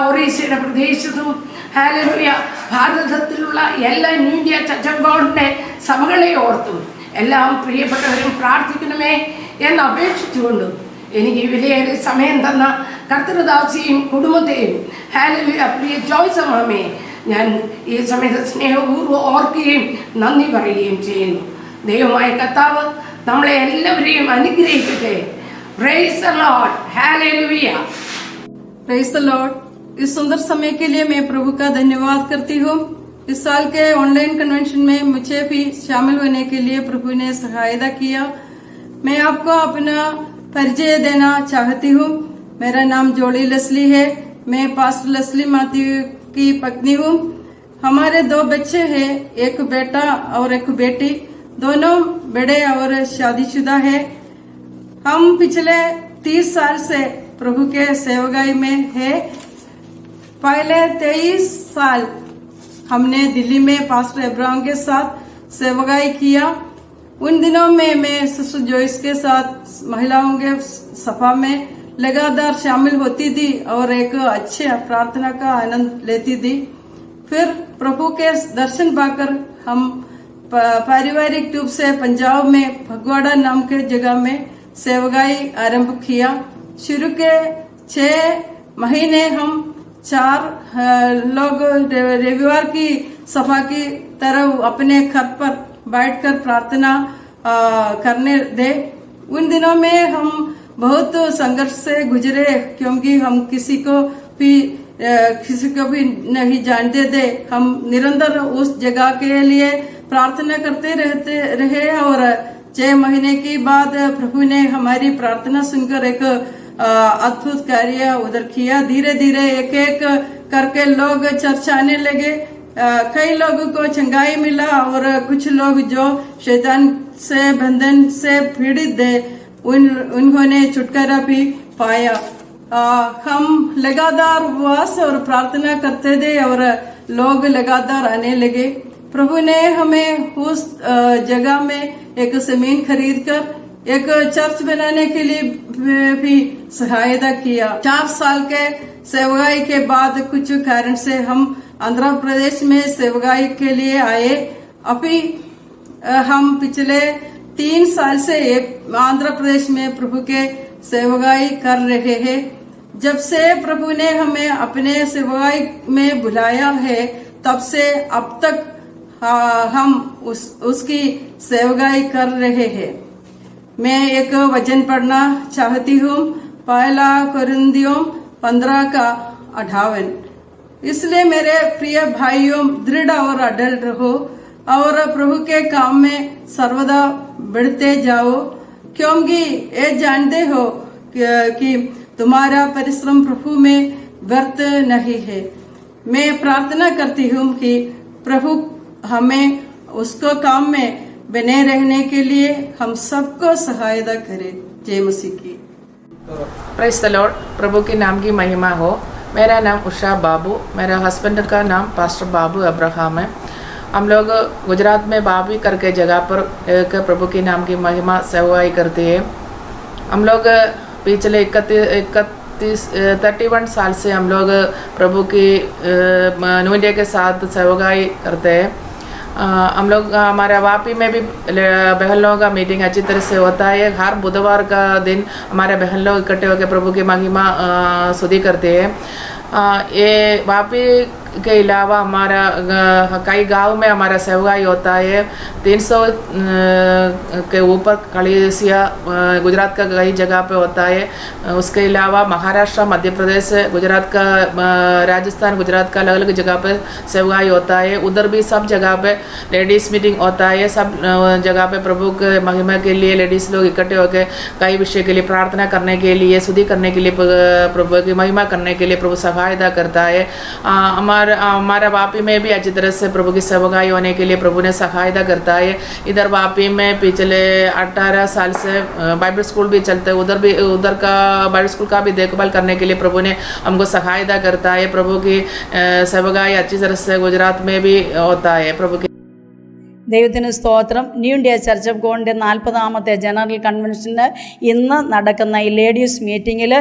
ഒറീസയുടെ പ്രദേശത്തും ഹല്ലേലൂയ ഭാരതത്തിലുള്ള എല്ലാ ന്യൂ ഇന്ത്യ ചർച്ച് ഓഫ് ഗോഡിൻ്റെ സഭകളെ ഓർത്തും എല്ലാം പ്രിയപ്പെട്ടവരും പ്രാർത്ഥിക്കണമേ എന്ന് അപേക്ഷിച്ചുകൊണ്ടും എനിക്ക് വിലയേറെ സമയം തന്ന കർത്തൃദാസിയും കുടുംബത്തെയും ഹല്ലേലൂയ പ്രിയ ജോയ്സ് അമ്മയെ ഞാൻ ഈ സമയത്ത് സ്നേഹപൂർവ്വം ഓർക്കുകയും നന്ദി പറയുകയും ചെയ്യുന്നു. ദൈവമായ കർത്താവ് നമ്മളെ എല്ലാവരെയും അനുഗ്രഹിക്കട്ടെ. Praise the Lord. Hallelujah. Praise the Lord. इस सुंदर समय के लिए मैं प्रभु का धन्यवाद करती हूँ. इस साल के ऑनलाइन कन्वेंशन में मुझे भी शामिल होने के लिए प्रभु ने सहायता किया. मैं आपको अपना परिचय देना चाहती हूँ. मेरा नाम जोली लेस्ली है. मैं पास्टर लेस्ली मैथ्यू की पत्नी हूँ. हमारे 2 बच्चे हैं, एक बेटा और एक बेटी. दोनों बड़े और शादीशुदा है. हम पिछले 30 साल से प्रभु के सेवकाई में है. पहले 23 साल हमने दिल्ली में पास्टर अब्राहम के साथ सेवकाई किया. उन दिनों में मैं सिस्टर जॉयस के साथ महिलाओं के सभा में लगातार शामिल होती थी और एक अच्छे प्रार्थना का आनंद लेती थी. फिर प्रभु के दर्शन पाकर हम पारिवारिक रूप से पंजाब में फगवाड़ा नाम के जगह में सेवकाई आरंभ किया. शुरू के 6 महीने हम 4 लोग रविवार की सभा की तरह अपने घर पर बैठकर प्रार्थना करने दे. उन दिनों में हम बहुत संघर्ष से गुजरे, क्योंकि हम किसी को भी नहीं जानते थे. हम निरंतर उस जगह के लिए प्रार्थना करते रहे और 6 महीने के बाद प्रभु ने हमारी प्रार्थना सुनकर एक अद्भुत कार्य उधर किया. धीरे धीरे एक एक करके लोग चर्च आने लगे. कई लोगों को चंगाई मिला और कुछ लोग जो शैतान से बंधन से पीड़ित थे उन्होंने छुटकारा भी पाया. हम लगातार उपवास और प्रार्थना करते थे और लोग लगातार आने लगे. प्रभु ने हमें उस जगह में एक जमीन खरीद कर एक चर्च बनाने के लिए भी सहायता किया. 4 साल के सेवकाई के बाद कुछ कारण से हम आंध्र प्रदेश में सेवकाई के लिए आए. अभी हम पिछले 3 साल से आंध्र प्रदेश में प्रभु के सेवकाई कर रहे हैं. जब से प्रभु ने हमें अपने सेवकाई में बुलाया है, तब से अब तक हम उसकी सेवकाई कर रहे हैं. मैं एक वचन पढ़ना चाहती हूँ. 1 कोरिन्थियों 15:58. इसलिए मेरे प्रिय भाइयों, दृढ़ और अडल रहो और प्रभु के काम में सर्वदा बढ़ते जाओ, क्योंकि ये जानते हो कि तुम्हारा परिश्रम प्रभु में व्यर्थ नहीं है. मैं प्रार्थना करती हूँ कि प्रभु हमें उसको काम में बने रहने के लिए हम सबको सहायता करे. जय मसीह की. Praise the Lord. प्रभु के नाम की महिमा हो. मेरा नाम उषा बाबू, मेरा हस्बैंड का नाम पास्टर बाबू अब्राहम है. हम लोग गुजरात में बाबी करके जगह पर एक प्रभु के नाम की महिमा सेवाई करते हैं. हम लोग पिछले 31 साल से हम लोग प्रभु की न्यू इंडिया के साथ सेवकाई करते हैं। हम लोग हमारे वापी में भी बहन लोगों का मीटिंग अच्छी तरह से होता है। हर बुधवार का दिन हमारे बहन लोग इकट्ठे होकर प्रभु की महिमा स्तुति करते हैं। ये वापी के अलावा हमारा कई गांव में हमारा सेवकाई होता है। 300 के ऊपर कलीसिया गुजरात का कई जगह पे होता है। उसके अलावा महाराष्ट्र, मध्य प्रदेश, गुजरात का, राजस्थान, गुजरात का अलग अलग जगह पे सेवकाई होता है। उधर भी सब जगह पे लेडीज़ मीटिंग होता है। सब जगह पे प्रभु के महिमा के लिए लेडीज़ लोग इकट्ठे होकर कई विषय के लिए प्रार्थना करने के लिए, स्तुति करने के लिए, प्रभु की महिमा करने के लिए प्रभु सहायता करता है। हमारा वापी में भी अच्छी तरह से प्रभु की सेवकाई होने के लिए प्रभु ने सहायता करता है। इधर वापी में पिछले 18 साल से बाइबल स्कूल भी चलते हैं। उधर का बाइबल स्कूल का भी देखभाल करने के लिए प्रभु ने हमको सहायता करता है। प्रभु की सेवकाई अच्छी तरह से गुजरात में भी होता है। प्रभु की ദൈവത്തിന് സ്തോത്രം. ന്യൂ ഇന്ത്യ ചർച്ച് ഓഫ് ഗോഡിൻ്റെ 40ാമത്തെ ജനറൽ കൺവെൻഷന് ഇന്ന് നടക്കുന്ന ഈ ലേഡീസ് മീറ്റിങ്ങിൽ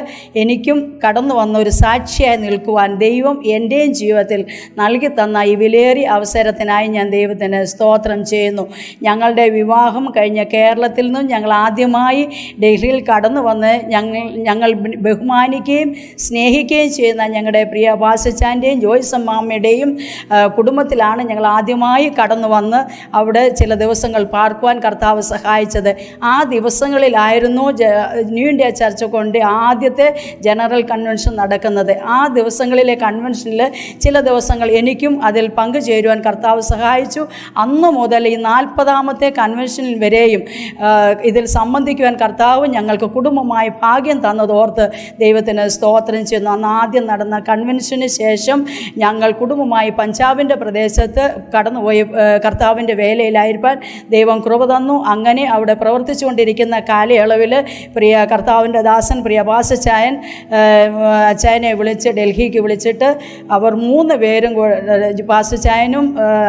എനിക്കും കടന്നു വന്ന ഒരു സാക്ഷിയായി നിൽക്കുവാൻ ദൈവം എൻ്റെയും ജീവിതത്തിൽ നൽകി തന്ന ഈ വിലയേറിയ അവസരത്തിനായി ഞാൻ ദൈവത്തിന് സ്തോത്രം ചെയ്യുന്നു. ഞങ്ങളുടെ വിവാഹം കഴിഞ്ഞ കേരളത്തിൽ നിന്നും ഞങ്ങൾ ആദ്യമായി ഡൽഹിയിൽ കടന്നു വന്ന് ഞങ്ങൾ ബഹുമാനിക്കുകയും സ്നേഹിക്കുകയും ചെയ്യുന്ന ഞങ്ങളുടെ പ്രിയ പാസ്റ്റച്ചാൻ്റെയും ജോയ്സമ്മാമ്മയുടെയും കുടുംബത്തിലാണ് ഞങ്ങൾ ആദ്യമായി കടന്നു വന്ന് അവിടെ ചില ദിവസങ്ങൾ പാർക്കുവാൻ കർത്താവ് സഹായിച്ചത്. ആ ദിവസങ്ങളിലായിരുന്നു ന്യൂ ഇന്ത്യ ചർച്ച് കൊണ്ട് ആദ്യത്തെ ജനറൽ കൺവെൻഷൻ നടക്കുന്നത്. ആ ദിവസങ്ങളിലെ കൺവെൻഷനിൽ ചില ദിവസങ്ങൾ എനിക്കും അതിൽ പങ്കുചേരുവാൻ കർത്താവ് സഹായിച്ചു. അന്നു മുതൽ ഈ 40ാമത്തെ കൺവെൻഷനിൽ വരെയും ഇതിൽ സംബന്ധിക്കുവാൻ കർത്താവ് ഞങ്ങൾക്ക് കുടുംബമായി ഭാഗ്യം തന്നതോർത്ത് ദൈവത്തിന് സ്തോത്രം ചെയ്യുന്നു. അന്ന് ആദ്യം നടന്ന കൺവെൻഷന് ശേഷം ഞങ്ങൾ കുടുംബമായി പഞ്ചാബിൻ്റെ പ്രദേശത്ത് കടന്നുപോയി കർത്താവിൻ്റെ വേലയിലായിരിക്കാൻ ദൈവം കൃപ തന്നു. അങ്ങനെ അവിടെ പ്രവർത്തിച്ചുകൊണ്ടിരിക്കുന്ന കാലയളവിൽ പ്രിയ കർത്താവിൻ്റെ ദാസൻ പ്രിയ പാസ്റ്റച്ചായൻ അച്ചായനെ വിളിച്ച് ഡൽഹിക്ക് വിളിച്ചിട്ട് അവർ 3 പേരും പാസ്റ്റച്ചായനും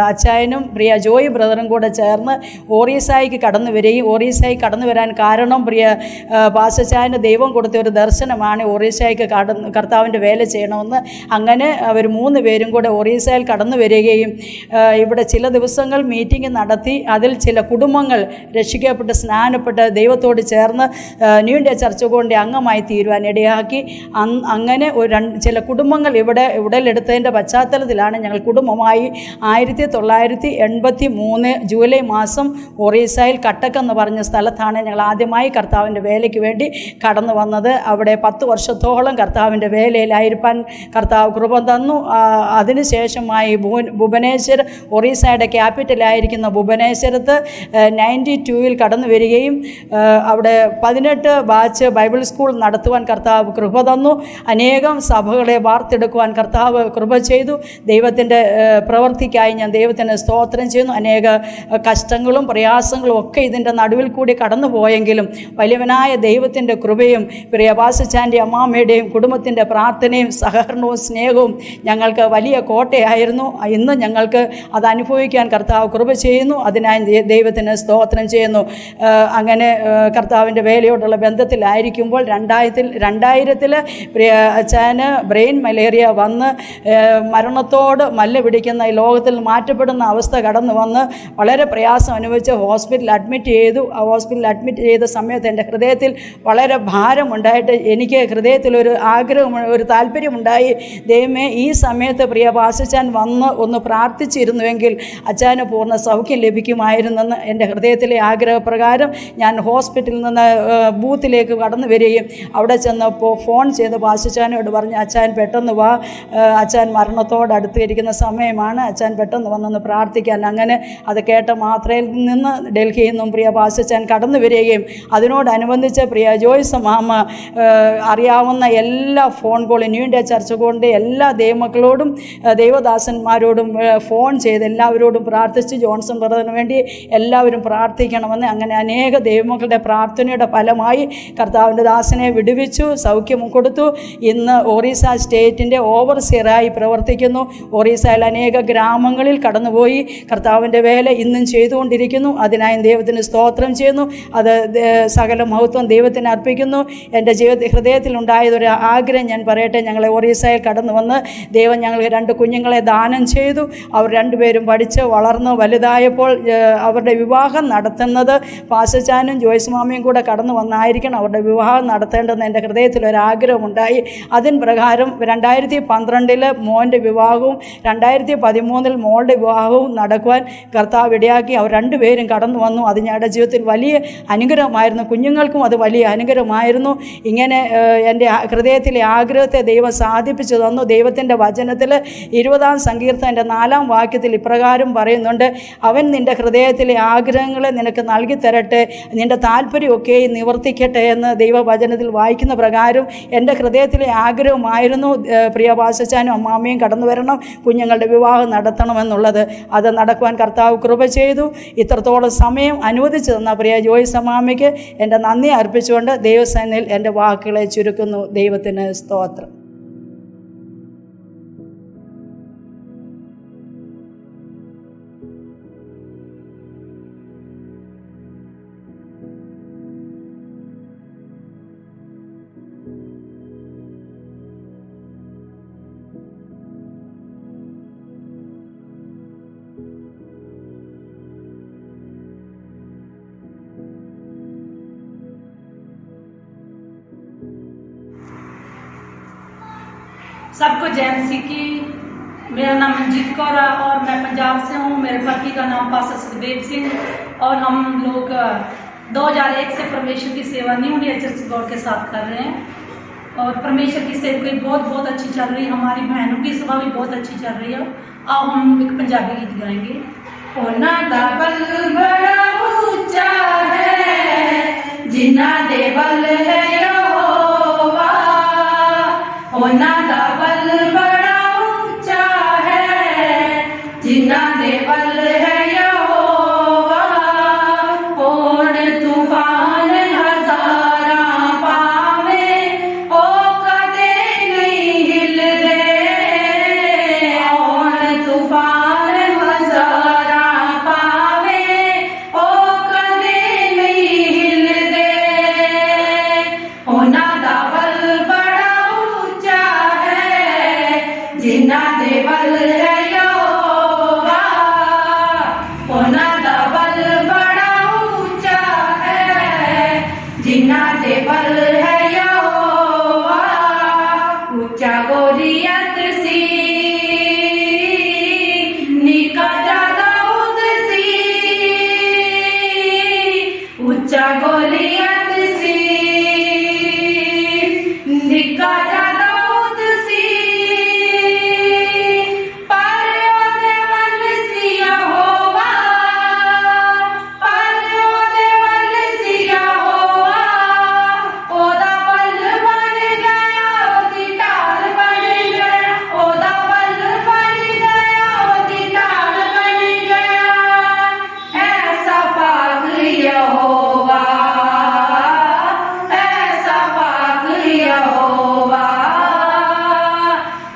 അച്ചായനും പ്രിയ ജോയ് ബ്രദറും കൂടെ ചേർന്ന് ഓറീസായിക്ക് കടന്നു വരികയും ഓറീസായി കടന്നു വരാൻ കാരണം പ്രിയ പാസ്റ്റച്ചായന് ദൈവം കൊടുത്ത ഒരു ദർശനമാണ് ഒറീസയ്ക്ക് കർത്താവിൻ്റെ വേല ചെയ്യണമെന്ന്. അങ്ങനെ അവർ 3 പേരും കൂടെ ഒറീസയിൽ കടന്നു വരികയും ഇവിടെ ചില ദിവസങ്ങൾ മീറ്റിംഗ് നടത്തി അതിൽ ചില കുടുംബങ്ങൾ രക്ഷിക്കപ്പെട്ട് സ്നാനപ്പെട്ട് ദൈവത്തോട് ചേർന്ന് ന്യൂ ഇന്ത്യ ചർച്ച് കൊണ്ട് അംഗമായി തീരുവാൻ ഇടയാക്കി. അങ്ങനെ ചില കുടുംബങ്ങൾ ഇവിടെ ഉടലെടുത്തതിൻ്റെ പശ്ചാത്തലത്തിലാണ് ഞങ്ങൾ കുടുംബമായി 1983 ജൂലൈ മാസം ഒറീസയിൽ കട്ടക്ക് എന്ന് പറഞ്ഞ സ്ഥലത്താണ് ഞങ്ങൾ ആദ്യമായി കർത്താവിൻ്റെ വേലയ്ക്ക് വേണ്ടി കടന്നു വന്നത്. അവിടെ 10 വർഷത്തോളം കർത്താവിൻ്റെ വേലയിലായിരിക്കാൻ കർത്താവ് കൃപ തന്നു. അതിനുശേഷമായി ഭുവനേശ്വർ ഒറീസയുടെ ക്യാപിറ്റലായിരിക്കുന്ന ഭുവനേശ്വരത്ത് 92 കടന്നു വരികയും അവിടെ 18 ബാച്ച് ബൈബിൾ സ്കൂൾ നടത്തുവാൻ കർത്താവ് കൃപ തന്നു. അനേകം സഭകളെ വാർത്തെടുക്കുവാൻ കർത്താവ് കൃപ ചെയ്തു. ദൈവത്തിൻ്റെ പ്രവൃത്തിക്കായി ഞാൻ ദൈവത്തിന് സ്തോത്രം ചെയ്യുന്നു. അനേക കഷ്ടങ്ങളും പ്രയാസങ്ങളും ഒക്കെ ഇതിൻ്റെ നടുവിൽ കൂടി കടന്നു പോയെങ്കിലും വലിയവനായ ദൈവത്തിൻ്റെ കൃപയും പ്രിയ പാസ്റ്റച്ചാൻ്റെ അമ്മാമ്മയുടെയും കുടുംബത്തിൻ്റെ പ്രാർത്ഥനയും സഹകരണവും സ്നേഹവും ഞങ്ങൾക്ക് വലിയ കോട്ടയായിരുന്നു. ഇന്ന് ഞങ്ങൾക്ക് അത് അനുഭവിക്കാൻ കർത്താവ് കൃപ ചെയ്യുന്നു. അതിനായി ദൈവത്തിന് സ്തോത്രം ചെയ്യുന്നു. അങ്ങനെ കർത്താവിൻ്റെ വേലയോടുള്ള ബന്ധത്തിലായിരിക്കുമ്പോൾ 2000 പ്രിയ അച്ചായന് ബ്രെയിൻ മലേറിയ വന്ന് മരണത്തോട് മല്ല പിടിക്കുന്ന ഈ ലോകത്തിൽ മാറ്റപ്പെടുന്ന അവസ്ഥ കടന്നു വന്ന് വളരെ പ്രയാസം അനുഭവിച്ച് ഹോസ്പിറ്റലിൽ അഡ്മിറ്റ് ചെയ്തു. ആ ഹോസ്പിറ്റലിൽ അഡ്മിറ്റ് ചെയ്ത സമയത്ത് എൻ്റെ ഹൃദയത്തിൽ വളരെ ഭാരമുണ്ടായിട്ട് എനിക്ക് ഹൃദയത്തിലൊരു ആഗ്രഹം, ഒരു താല്പര്യമുണ്ടായി. ദൈവമേ, ഈ സമയത്ത് പ്രിയ പാസ്റ്റച്ചാൻ വന്ന് ഒന്ന് പ്രാർത്ഥിച്ചിരുന്നുവെങ്കിൽ അച്ചാന് പൂർണ്ണ സൗഖ്യം ലഭിക്കുമായിരുന്നെന്ന് എൻ്റെ ഹൃദയത്തിലെ ആഗ്രഹപ്രകാരം ഞാൻ ഹോസ്പിറ്റലിൽ നിന്ന് ബൂത്തിലേക്ക് കടന്നു വരികയും അവിടെ ചെന്നപ്പോൾ ഫോൺ ചെയ്ത് പാസ്റ്റച്ചാനോട് പറഞ്ഞ് അച്ചാൻ പെട്ടെന്ന് വാ, അച്ചാൻ മരണത്തോടടുത്തിരിക്കുന്ന സമയമാണ്, അച്ചാൻ പെട്ടെന്ന് വന്നൊന്ന് പ്രാർത്ഥിക്കാൻ. അങ്ങനെ അത് കേട്ട മാത്രയിൽ നിന്ന് ഡൽഹിയിൽ നിന്നും പ്രിയ പാസ്റ്റച്ചാൻ കടന്നു വരികയും അതിനോടനുബന്ധിച്ച് പ്രിയ ജോയ്സ് മാമ അറിയാവുന്ന എല്ലാ ഫോൺ കോളും ന്യൂ ഇന്ത്യ ചർച്ച് കൊണ്ട് എല്ലാ ദൈവമക്കളോടും ദൈവദാസന്മാരോടും ഫോൺ ചെയ്ത് എല്ലാവരോടും പ്രാർത്ഥിച്ച് ജോൺ ജോൺസൺ ബ്രദറിന് വേണ്ടി എല്ലാവരും പ്രാർത്ഥിക്കണമെന്ന്. അങ്ങനെ അനേക ദൈവമക്കളുടെ പ്രാർത്ഥനയുടെ ഫലമായി കർത്താവിൻ്റെ ദാസനെ വിടുവിച്ചു, സൗഖ്യം കൊടുത്തു. ഇന്ന് ഒറീസ സ്റ്റേറ്റിൻ്റെ ഓവർസിയറായി പ്രവർത്തിക്കുന്നു. ഒറീസയിൽ അനേക ഗ്രാമങ്ങളിൽ കടന്നുപോയി കർത്താവിൻ്റെ വേല ഇന്നും ചെയ്തുകൊണ്ടിരിക്കുന്നു. അതിനായി ദൈവത്തിന് സ്തോത്രം ചെയ്യുന്നു. അത് സകല മഹത്വം ദൈവത്തിന് അർപ്പിക്കുന്നു. എൻ്റെ ഹൃദയത്തിലുണ്ടായതൊരു ആഗ്രഹം ഞാൻ പറയട്ടെ. ഞങ്ങളെ ഒറീസയിൽ കടന്നു വന്ന് ദൈവം ഞങ്ങൾക്ക് 2 കുഞ്ഞുങ്ങളെ ദാനം ചെയ്തു. അവർ രണ്ടുപേരും പഠിച്ച് വളർന്ന് വലുതായപ്പോൾ അവരുടെ വിവാഹം നടത്തുന്നത് പാസ്റ്റച്ചാനും ജോയ്സ് മാമിയും കൂടെ കടന്നു വന്നായിരിക്കണം അവരുടെ വിവാഹം നടത്തേണ്ടതെന്ന് എൻ്റെ ഹൃദയത്തിലൊരാഗ്രഹമുണ്ടായി. അതിന് പ്രകാരം 2012 മോൻ്റെ വിവാഹവും 2013 മോളുടെ വിവാഹവും നടക്കുവാൻ കർത്താവ് ഇടയാക്കി. അവർ രണ്ടുപേരും കടന്നു വന്നു. അത് ഞങ്ങളുടെ ജീവിതത്തിൽ വലിയ അനുഗ്രഹമായിരുന്നു. കുഞ്ഞുങ്ങൾക്കും അത് വലിയ അനുഗ്രഹമായിരുന്നു. ഇങ്ങനെ എൻ്റെ ഹൃദയത്തിലെ ആഗ്രഹത്തെ ദൈവം സാധിപ്പിച്ചു തന്നു. ദൈവത്തിൻ്റെ വചനത്തിൽ 20-ാം സങ്കീർത്തനത്തിൻ്റെ 4-ാം വാക്യത്തിൽ ഇപ്രകാരം പറയുന്നുണ്ട്, അവൻ നിൻ്റെ ഹൃദയത്തിലെ ആഗ്രഹങ്ങളെ നിനക്ക് നൽകി തരട്ടെ, നിൻ്റെ താല്പര്യമൊക്കെ നിവർത്തിക്കട്ടെ എന്ന് ദൈവവചനത്തിൽ വായിക്കുന്ന പ്രകാരം എൻ്റെ ഹൃദയത്തിലെ ആഗ്രഹമായിരുന്നു പ്രിയ പാസ്റ്റച്ചാനും അമ്മാമ്മയും കടന്നു വരണം, കുഞ്ഞുങ്ങളുടെ വിവാഹം നടത്തണമെന്നുള്ളത്. അത് നടക്കുവാൻ കർത്താവ് കൃപ ചെയ്തു. ഇത്രത്തോളം സമയം അനുവദിച്ചു തന്ന പ്രിയ ജോയ്സ് അമ്മാമ്മയ്ക്ക് എൻ്റെ നന്ദി അർപ്പിച്ചുകൊണ്ട് ദൈവസേനയിൽ എൻ്റെ വാക്കുകളെ ചുരുക്കുന്നു. ദൈവത്തിന് സ്തോത്രം. सबको जय मसीह की। मेरा नाम मंजीत कौर है और मैं पंजाब से हूँ। मेरे पति का नाम पास्टर सुखदेव सिंह और हम लोग 2001 से परमेश्वर की सेवा न्यू इंडिया चर्च गॉड के साथ कर रहे हैं और परमेश्वर की सेवा बहुत बहुत अच्छी चल रही है। हमारी बहनों की सेवा भी बहुत अच्छी चल रही है। अब हम एक पंजाबी गीत गाएंगे। होना दा बल बड़ा ऊंचा है, जिन्ना दे बल है यहोवा। होना दा बल बड़ा ऊंचा है, जिन्ना दे बल है यहोवा। ओण तूफान हजारा पावे, ओ कदे नहीं हिलदे। ओण तूफान हजारा पावे, ओ कदे नहीं हिलदे। होना दा बल बड़ा ऊंचा है, जिन्ना दे बल है यहोवा। होना दा बल बड़ा ऊंचा है, जिन्ना दे बल है यहोवा। ऊंचा गोलियत सी, निका दाऊद सी। ऊंचा गोलियत सी, निका दाऊद सी। पर ओदे वल सी यहोवा, पर ओदे वल सी यहोवा। ओदा बल बन गया, ओदी ढाल बन गया। ओदा बल बन गया, ओदी ढाल बन गया। ऐसा पाक यहोवा, ऐसा पाक यहोवा।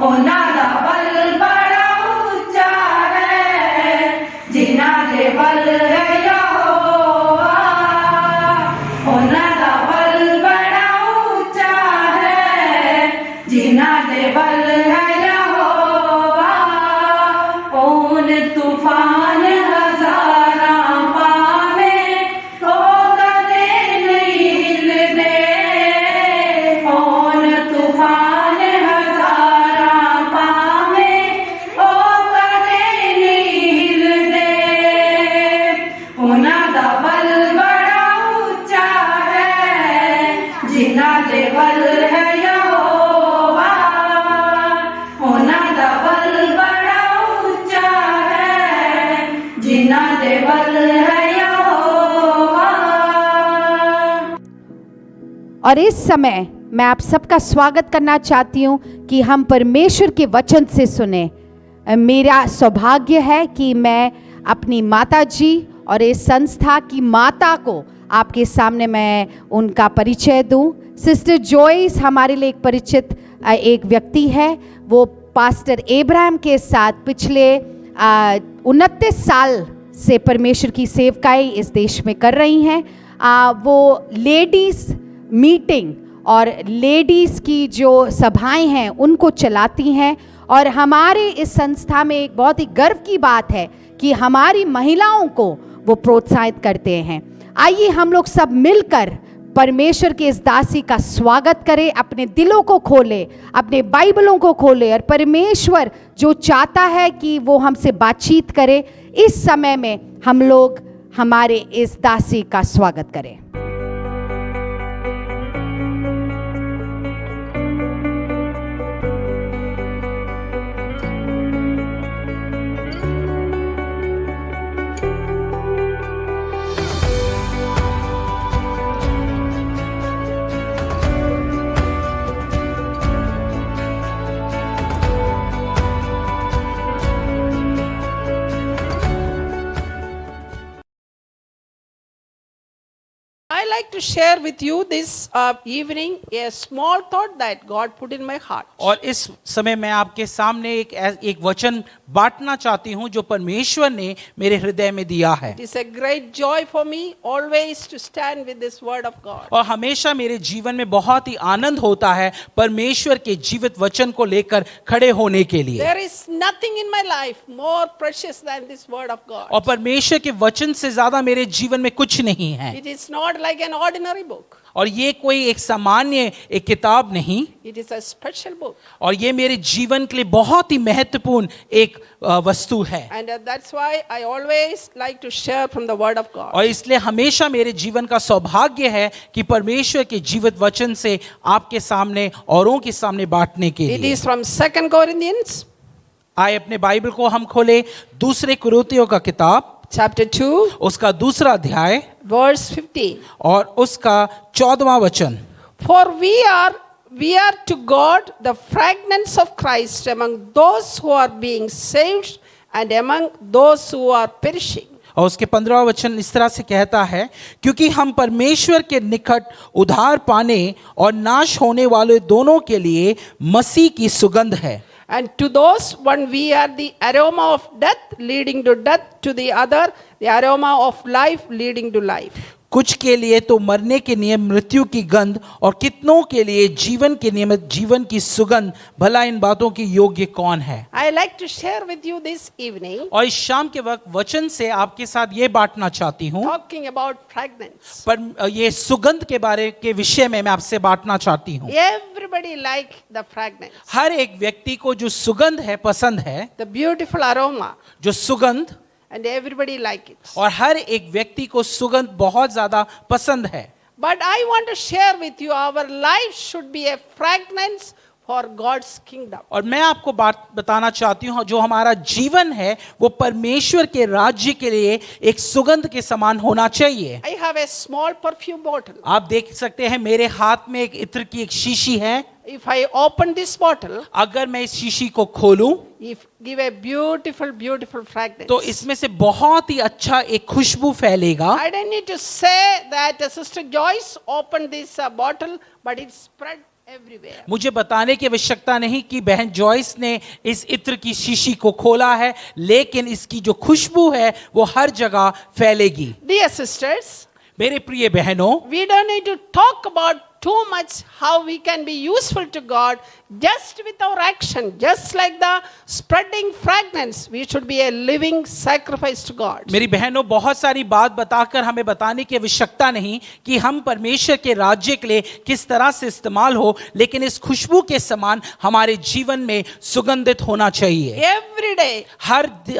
होना दा बल बड़ा ऊंचा है, जिन्ना दे बल है यहोवा। होना दा बल बड़ा ऊंचा है, जिन्ना दे बल है यहोवा। ओन तूफान हजारा पावे, ओ कदे नहीं हिलदे। ओन तूफान हजारा पावे, ओ कदे नहीं हिलदे। होना दा बल बड़ा ऊंचा है, जिन्ना दे बल है यहोवा। होना दा बल बड़ा ऊंचा है, जिन्ना दे बल है यहोवा। और इस समय मैं आप सबका स्वागत करना चाहती हूँ कि हम परमेश्वर के वचन से सुने। मेरा सौभाग्य है कि मैं अपनी माता जी और इस संस्था की माता को आपके सामने मैं उनका परिचय दूं। सिस्टर जॉयस हमारे लिए एक परिचित एक व्यक्ति है। वो पास्टर एब्राहम के साथ पिछले 29 साल से परमेश्वर की सेवकाई इस देश में कर रही हैं। वो लेडीज़ मीटिंग और लेडीज़ की जो सभाएं हैं उनको चलाती हैं। और हमारे इस संस्था में एक बहुत ही गर्व की बात है कि हमारी महिलाओं को वो प्रोत्साहित करते हैं। आइए हम लोग सब मिलकर परमेश्वर के इस दासी का स्वागत करें, अपने दिलों को खोले, अपने बाइबलों को खोले और परमेश्वर जो चाहता है कि वो हमसे बातचीत करे, इस समय में हम लोग हमारे इस दासी का स्वागत करें। I like to share with you this evening a small thought that God put in my heart. और इस समय मैं आपके सामने एक वचन बांटना चाहती हूं जो परमेश्वर ने मेरे हृदय में दिया है। It is a great joy for me always to stand with this word of God. और हमेशा मेरे जीवन में बहुत ही आनंद होता है परमेश्वर के जीवित वचन को लेकर खड़े होने के लिए। There is nothing in my life more precious than this word of God. और परमेश्वर के वचन से ज्यादा मेरे जीवन में कुछ नहीं है। It is not like an ordinary book. और ये कोई एक सामान्य एक किताब नहीं, It is a special book. और ये मेरे जीवन के लिए बहुत ही महत्वपूर्ण एक वस्तु है। And that's why I always like to share from the word of God. और इसलिए हमेशा मेरे जीवन का सौभाग्य है कि परमेश्वर के जीवित वचन से आपके सामने औरों के सामने बांटने के It लिए। is from 2 Corinthians. आए अपने बाइबल को हम खोले दूसरे कुरिन्थियों का किताब Chapter 2. उसका दूसरा अध्याय Verse 15. और उसका 14वां वचन। For we are to God the fragrance of Christ among those who are being saved and among those who are perishing. और उसके 15वां वचन इस तरह से कहता है, क्योंकि हम परमेश्वर के निकट उद्धार पाने और नाश होने वाले दोनों के लिए मसीह की सुगंध है। And to those one we are the aroma of death leading to death, to the other the aroma of life leading to life. कुछ के लिए तो मरने के नियम मृत्यु की गंध और कितनों के लिए जीवन के नियमित जीवन की सुगंध। भला इन बातों की योग्य कौन है। I like to share with you this evening. और इस शाम के वक्त वचन से आपके साथ ये बांटना चाहती हूँ। Talking about fragrance. पर ये सुगंध के बारे के विषय में मैं आपसे बांटना चाहती हूँ। Everybody like the fragrance. हर एक व्यक्ति को जो सुगंध है पसंद है। The beautiful aroma. जो सुगंध। And everybody like it. और हर एक व्यक्ति को सुगंध बहुत ज्यादा पसंद है। But I want to share with you our life should be a fragrance for God's kingdom. और मैं आपको बात बताना चाहती हूँ जो हमारा जीवन है वो परमेश्वर के राज्य के लिए एक सुगंध के समान होना चाहिए। I have a small perfume bottle. आप देख सकते हैं मेरे हाथ में एक इत्र की एक शीशी है। If I open this bottle, अगर मैं इस शीशी को खोलूं, give a beautiful fragrance. तो इसमें से बहुत ही अच्छा एक खुशबू फैलेगा। I don't need to say that Sister Joyce opened this bottle, but it spread everywhere. मुझे बताने की आवश्यकता नहीं कि बहन जॉयस ने इस इत्र की शीशी को खोला है, लेकिन इसकी जो खुशबू है वो हर जगह फैलेगी। Dear sisters, मेरे प्रिय बहनों, we don't need to talk about too much how we can be useful to God just with our action, just like the spreading fragrance. We should be a living sacrifice to God. मेरी बहनों, बहुत सारी बात बताकर हमें बताने की आवश्यकता नहीं कि हम परमेश्वर के राज्य के लिए किस तरह से इस्तेमाल हो, लेकिन इस खुशबू के समान हमारे जीवन में सुगंधित होना चाहिए। Every day,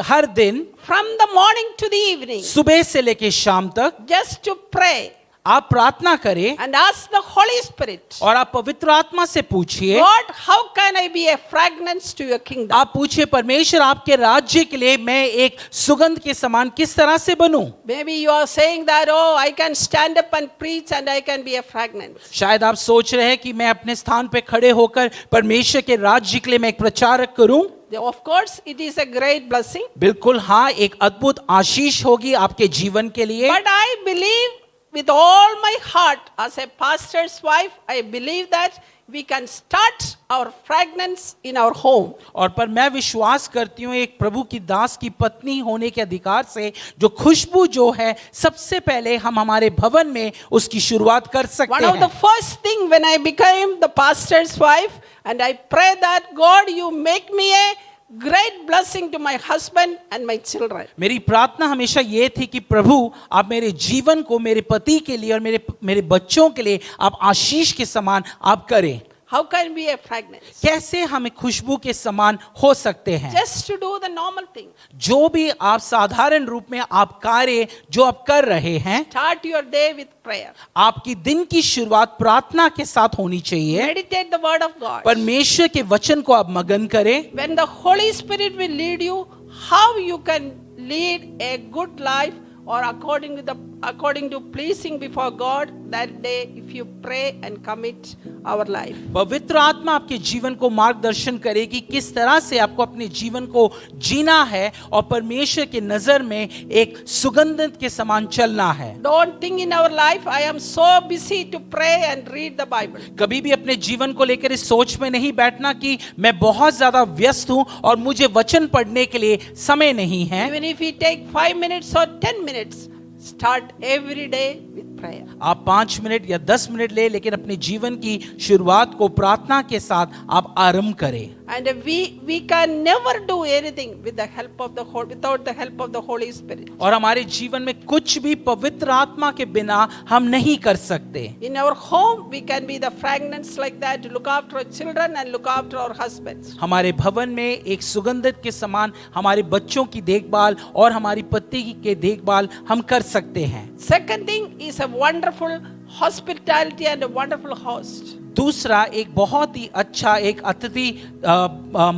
हर दिन, from the morning to the evening, सुबह से लेकर शाम तक, just to pray. आप प्रार्थना करें and ask the Holy Spirit. और आप पवित्र आत्मा से पूछिए, God, how can I be a fragrance to your kingdom? आप पूछिए परमेश्वर आपके राज्य के लिए मैं एक सुगंध के समान किस तरह से बनूं? Maybe you are saying that, oh, I can stand up and preach and I can be a fragrance. शायद आप सोच रहे हैं कि मैं अपने स्थान पे खड़े होकर परमेश्वर के राज्य के लिए मैं एक प्रचारक करूं। Of course, it is a great blessing. बिल्कुल हाँ, एक अद्भुत आशीष होगी आपके जीवन के लिए। But I believe with all my heart, as a pastor's wife, I believe that we can start our fragrance in our home. और पर मैं विश्वास करती हूँ एक प्रभु की दास की पत्नी होने के अधिकार से जो खुशबू जो है सबसे पहले हम हमारे भवन में उसकी शुरुआत कर सकते One हैं। of the first thing when I became the pastor's wife, and I pray that God, you make me a great blessing to my husband and my children. मेरी प्रार्थना हमेशा ये थी कि प्रभु आप मेरे जीवन को मेरे पति के लिए और मेरे बच्चों के लिए आप आशीष के समान आप करें। How can we be a fragrance? कैसे हम एक खुशबू के समान हो सकते हैं? Just to do the normal thing. जो भी आप साधारण रूप में आप कार्य जो आप कर रहे हैं, Start your day with prayer. आपकी दिन की शुरुआत प्रार्थना के साथ होनी चाहिए। Meditate the word of God. परमेश्वर के वचन को आप मगन करें। When the Holy Spirit will lead you, how you can lead a good life or according to pleasing before God that day, if you pray and commit our life. पवित्र आत्मा आपके जीवन को मार्गदर्शन करेगी किस तरह से आपको अपने जीवन को जीना है और परमेश्वर के नजर में एक सुगंधित के समान चलना है। Don't think in our life, I am so busy to pray and read the Bible. कभी भी अपने जीवन को लेकर इस सोच में नहीं बैठना कि मैं बहुत ज्यादा व्यस्त हूं और मुझे वचन पढ़ने के लिए समय नहीं है। Even if we take 5 minutes or 10 minutes, start every day with prayer. आप 5 मिनट या 10 मिनट ले, लेकिन अपने जीवन की शुरुआत को प्रार्थना के साथ आप आरंभ करें। And we can never do anything with the help of without the help of the Holy Spirit. और हमारे जीवन में कुछ भी पवित्र आत्मा के बिना हम नहीं कर सकते। In our home, we can be the fragrance like that, to look after our children and look after our husbands. हमारे भवन में एक सुगंधित के समान हमारे बच्चों की देखभाल और हमारी पत्नी की देखभाल हम कर सकते हैं। Second thing is a wonderful hospitality and a wonderful host. दूसरा एक बहुत ही अच्छा एक अतिथि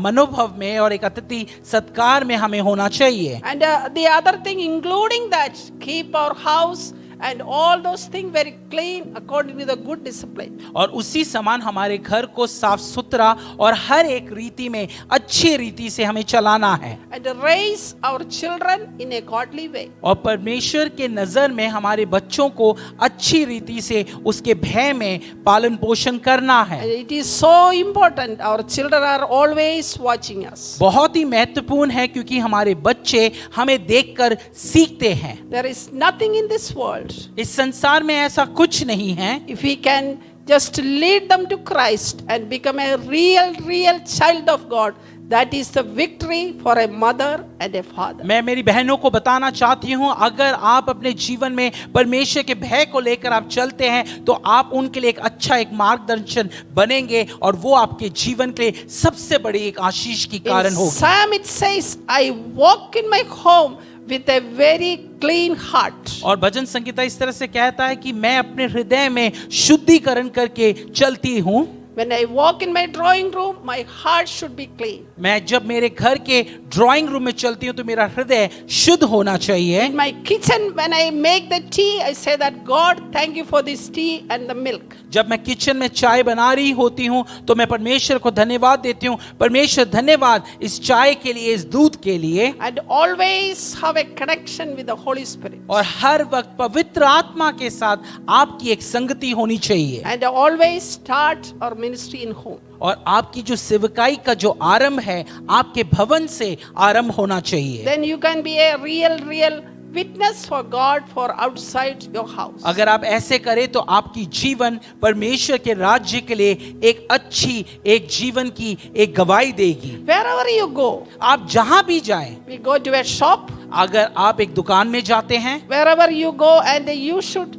मनोभाव में और एक अतिथि सत्कार में हमें होना चाहिए। And the other thing, including that, keep our house and all those things very clean according to the good discipline. और उसी समान हमारे घर को साफ सुथरा और हर एक रीति में अच्छी रीति से हमें चलाना है। And raise our children in a godly way. और परमेश्वर के नजर में हमारे बच्चों को अच्छी रीति से उसके भय में पालन पोषण करना है। And it is so important. Our children are always watching us. बहुत ही महत्वपूर्ण है क्योंकि हमारे बच्चे हमें देखकर सीखते हैं। There is nothing in this world. इस संसार में ऐसा कुछ नहीं है। If we can just lead them to Christ and become a real child of God, that is the victory for a mother and a father. मैं मेरी बहनों को बताना चाहती हूँ, अगर आप अपने जीवन में परमेश्वर के भय को लेकर आप चलते हैं तो आप उनके लिए एक अच्छा एक मार्गदर्शन बनेंगे और वो आपके जीवन के लिए सबसे बड़ी एक आशीष की कारण होगी। Psalm it says, I walk in my home with a very clean heart. और भजन संगीता इस तरह से कहता है कि मैं अपने हृदय में शुद्धिकरण करके चलती हूँ। When I walk in my drawing room, my heart should be clean. मैं जब मेरे घर के ड्राइंग रूम में चलती हूँ तो मेरा हृदय शुद्ध होना चाहिए। In my kitchen, when I make the tea, I say that God, thank you for this tea and the milk. जब मैं किचन में चाय बना रही होती हूँ तो मैं परमेश्वर को धन्यवाद देती हूँ, परमेश्वर धन्यवाद इस चाय के लिए, इस दूध के लिए। And always have a connection with the Holy Spirit. और हर वक्त पवित्र आत्मा के साथ आपकी एक संगति होनी चाहिए। And always start our ministry in home. और आपकी जो सेवकाई का जो आरंभ है आपके भवन से आरंभ होना चाहिए। Then you can be a real witness for God for outside your house. अगर आप ऐसे करें तो आपकी जीवन परमेश्वर के राज्य के लिए एक अच्छी एक जीवन की एक गवाही देगी। Wherever you go, आप जहां भी जाएं, we go to a shop. अगर आप एक दुकान में जाते हैं, wherever you go, and you should,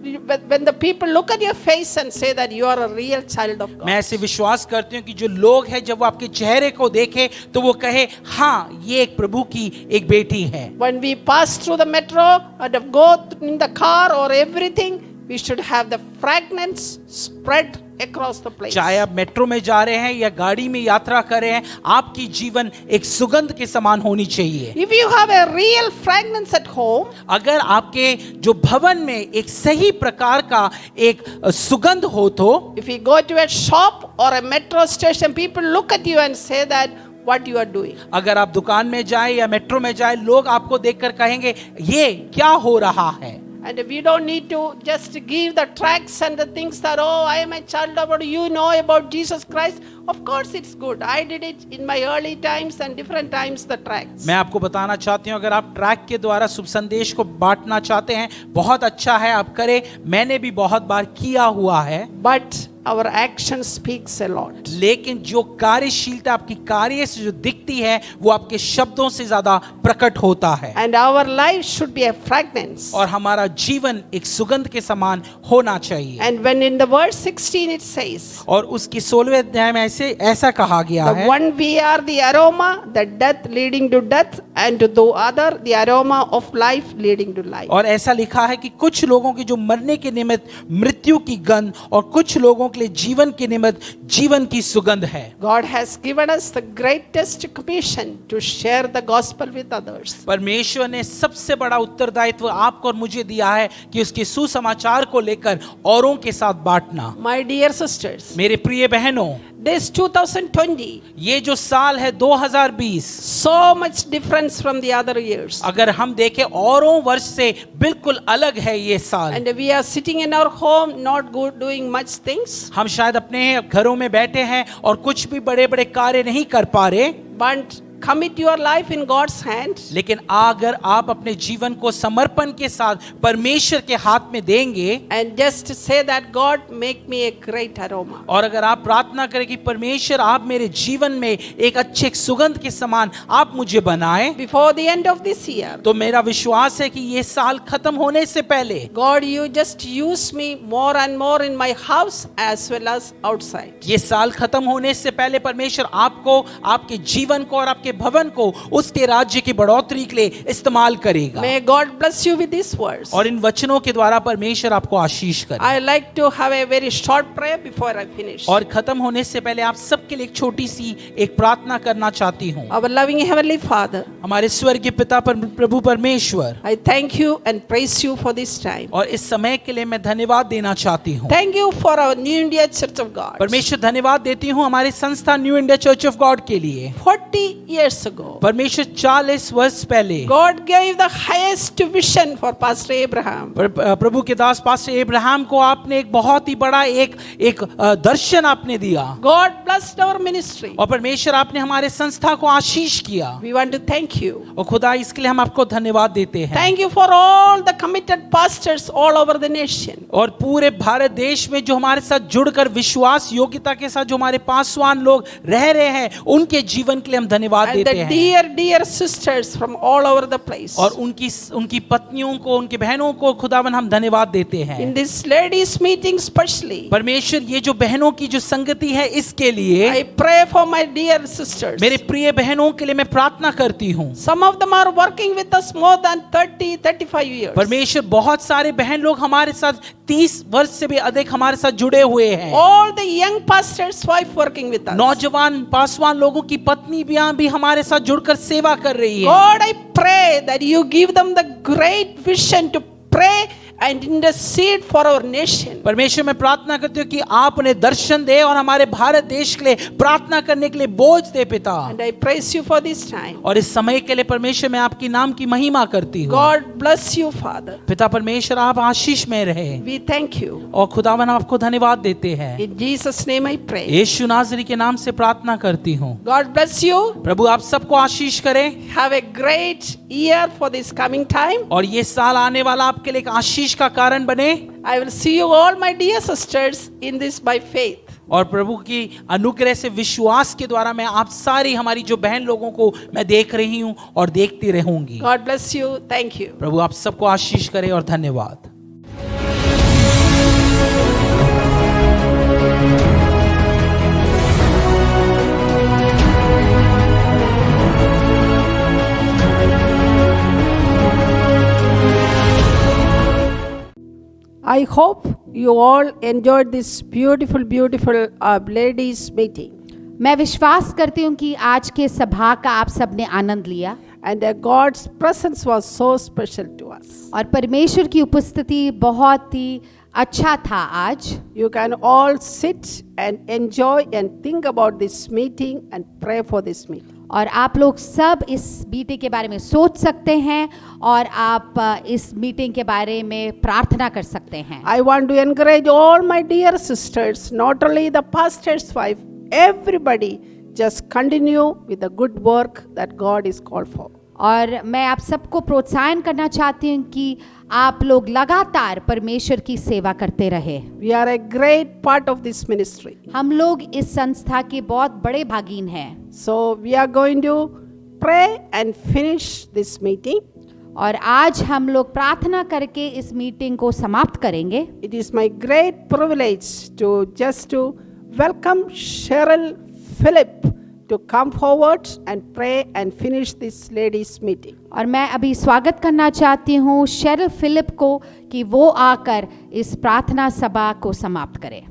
when the people look at your face and say that you are a real child of God. मैं ऐसे विश्वास करती हूँ कि जो लोग हैं जब वो आपके चेहरे को देखे तो वो कहे हाँ ये एक प्रभु की एक बेटी है। When we pass through the metro and go in the car or everything, we should have the fragrance spread across the place. चाहे आप मेट्रो में जा रहे हैं या गाड़ी में यात्रा कर रहे हैं, आपकी जीवन एक सुगंध के समान होनी चाहिए। If you have a real fragrance at home, अगर आपके जो भवन में एक सही प्रकार का एक सुगंध हो तो, if you go to a shop or a metro station, people look at you and say that what you are doing. अगर आप दुकान में जाए या मेट्रो में जाए, लोग आपको देखकर कहेंगे ये क्या हो रहा है। And we don't need to just give the tracts and the things that, oh, I am a child of God, you know about Jesus Christ. Of course it's good. I did it in my early times and different times the tracts. मैं आपको बताना चाहती हूँ, अगर आप track के द्वारा शुभ संदेश को बांटना चाहते हैं, बहुत अच्छा है, आप करें। मैंने भी बहुत बार किया हुआ है। But our action speaks a lot. लेकिन जो कार्यशीलता आपकी कार्य से जो दिखती है, वो आपके शब्दों से ज्यादा प्रकट होता है। And our life should be a fragrance. और हमारा जीवन एक सुगंध के समान होना चाहिए। And when in the verse 16 it says, और उसकी 16वें अध्याय में ऐसा कहा गया the है, one we are the aroma, the death leading to death, and to the other the aroma of life leading to life. और ऐसा लिखा है कि कुछ लोगों की जो मरने के निमित्त मृत्यु की गंध, और कुछ लोगों के लिए जीवन के निमित्त जीवन की सुगंध है। God has given us the greatest commission to share the gospel with others. परमेश्वर ने सबसे बड़ा उत्तरदायित्व आपको और मुझे दिया है कि उसके सुसमाचार को लेकर औरों के साथ बांटना। My dear sisters, मेरे प्रिय बहनों, this 2020, ये जो साल है 2020, so much difference from the other years. अगर हम देखें औरों वर्ष से बिल्कुल अलग है ये साल। And we are sitting in our home, not good, doing much things. हम शायद अपने घरों में बैठे हैं और कुछ भी बड़े बड़े कार्य नहीं कर पा रहे। But commit your life in God's hand. लेकिन अगर आप अपने जीवन को समर्पण के साथ परमेश्वर के हाथ में देंगे, and just say that God make me a great aroma. और अगर आप प्रार्थना करें कि परमेश्वर आप मेरे जीवन में एक अच्छे सुगंध के समान आप मुझे बनाएं, before the end of this year, तो मेरा विश्वास है कि ये साल खत्म होने से पहले God, you just use me more and more in my house as well as outside. ये साल खत्म होने से पहले परमेश्वर आपको, आपके जीवन को और आपके भवन को उसके राज्य की बढ़ोतरी के लिए इस्तेमाल करेगा। May God bless you with these words. और इन वचनों के द्वारा परमेश्वर आपको आशीष करे। I like to have a very short prayer before I finish. और खत्म होने से पहले आप सबके लिए एक छोटी सी एक प्रार्थना करना चाहती हूँ। Our loving heavenly Father, हमारे स्वर्गीय पिता प्रभु परमेश्वर, I thank you and praise you for this time. और इस समय के लिए मैं धन्यवाद देना चाहती हूँ। Thank you for our New India Church of God. परमेश्वर धन्यवाद देती हूँ हमारी संस्था new India church of God के लिए। 40 years ago, परमेश्वर 40 वर्ष पहले God gave the highest vision for Pastor Abraham. प्रभु के दास पास्टर एब्राहम को आपने एक बहुत ही बड़ा एक दर्शन आपने दिया। God blessed our ministry. और परमेश्वर आपने हमारे संस्था को आशीष किया। We want to thank you. और खुदा इसके लिए हम आपको धन्यवाद देते हैं। Thank you for all the committed pastors all over the nation. और पूरे भारत देश में जो हमारे साथ जुड़कर विश्वास योग्यता के साथ जो हमारे पासवान लोग रह रहे हैं, उनके जीवन के लिए हम धन्यवाद And देते the हैं। dear sisters from all over the place. और उनकी पत्नियों को, उनकी बहनों को खुदावन हम धन्यवाद देते हैं। In this ladies meeting especially, परमेश्वर ये जो बहनों की जो संगति है इसके लिए I pray for my dear sisters. मेरे प्रिय बहनों के लिए मैं प्रार्थना करती हूँ। Some of them are working with us more than 30-35 years. परमेश्वर बहुत सारे बहन लोग हमारे साथ 30 वर्ष से भी अधिक हमारे साथ जुड़े हुए हैं। All the young pastors' wife working with us. नौजवान पासवान लोगों की पत्नी भी हमारे साथ जुड़कर सेवा कर रही है। God, I pray that you give them the great vision to pray and intercede for our nation. परमेश्वर मैं प्रार्थना करती हूँ कि आप उन्हें दर्शन दे और हमारे भारत देश के लिए प्रार्थना करने के लिए बोझ दे पिता। And I praise you for this time. और इस समय के लिए परमेश्वर मैं आपकी नाम की महिमा करती हूँ। God bless you, Father. पिता परमेश्वर आप आशीष में रहे। We thank you. और खुदावन आपको धन्यवाद देते हैं। In Jesus' name I pray. यीशु नाज़री के नाम से प्रार्थना करती हूँ। God bless you. प्रभु आप सबको आशीष करे। Have a great year for this coming time. और ये साल आने वाला आपके लिए एक आशीष का कारण बने। I will see you all, my dear sisters, in this by faith. और प्रभु की अनुग्रह से विश्वास के द्वारा मैं आप सारी हमारी जो बहन लोगों को मैं देख रही हूँ और देखती रहूंगी। God bless you. Thank you. प्रभु आप सबको आशीष करे और धन्यवाद। I hope you all enjoyed this beautiful ladies meeting. मैं विश्वास करती हूँ कि आज के सभा का आप सबने आनंद लिया। And God's presence was so special to us. और परमेश्वर की उपस्थिति बहुत ही अच्छा था आज। You can all sit and enjoy and think about this meeting and pray for this meeting. और आप लोग सब इस मीटिंग के बारे में सोच सकते हैं और आप इस मीटिंग के बारे में प्रार्थना कर सकते हैं. I want to encourage all my dear sisters, not only the pastor's wife, everybody, just continue with the good work that God is called for. और मैं आप सबको प्रोत्साहन करना चाहती हूँ कि आप लोग लगातार परमेश्वर की सेवा करते रहे. We are a great part of this ministry. हम लोग इस संस्था के बहुत बड़े भागीन हैं. So we are going to pray and finish this meeting. और आज हम लोग प्रार्थना करके इस मीटिंग को समाप्त करेंगे. It is my great privilege to welcome Cheryl Phillip to come forward and pray and finish this ladies meeting. और मैं अभी स्वागत करना चाहती हूँ शेरल फिलिप को कि वो आकर इस प्रार्थना सभा को समाप्त करें.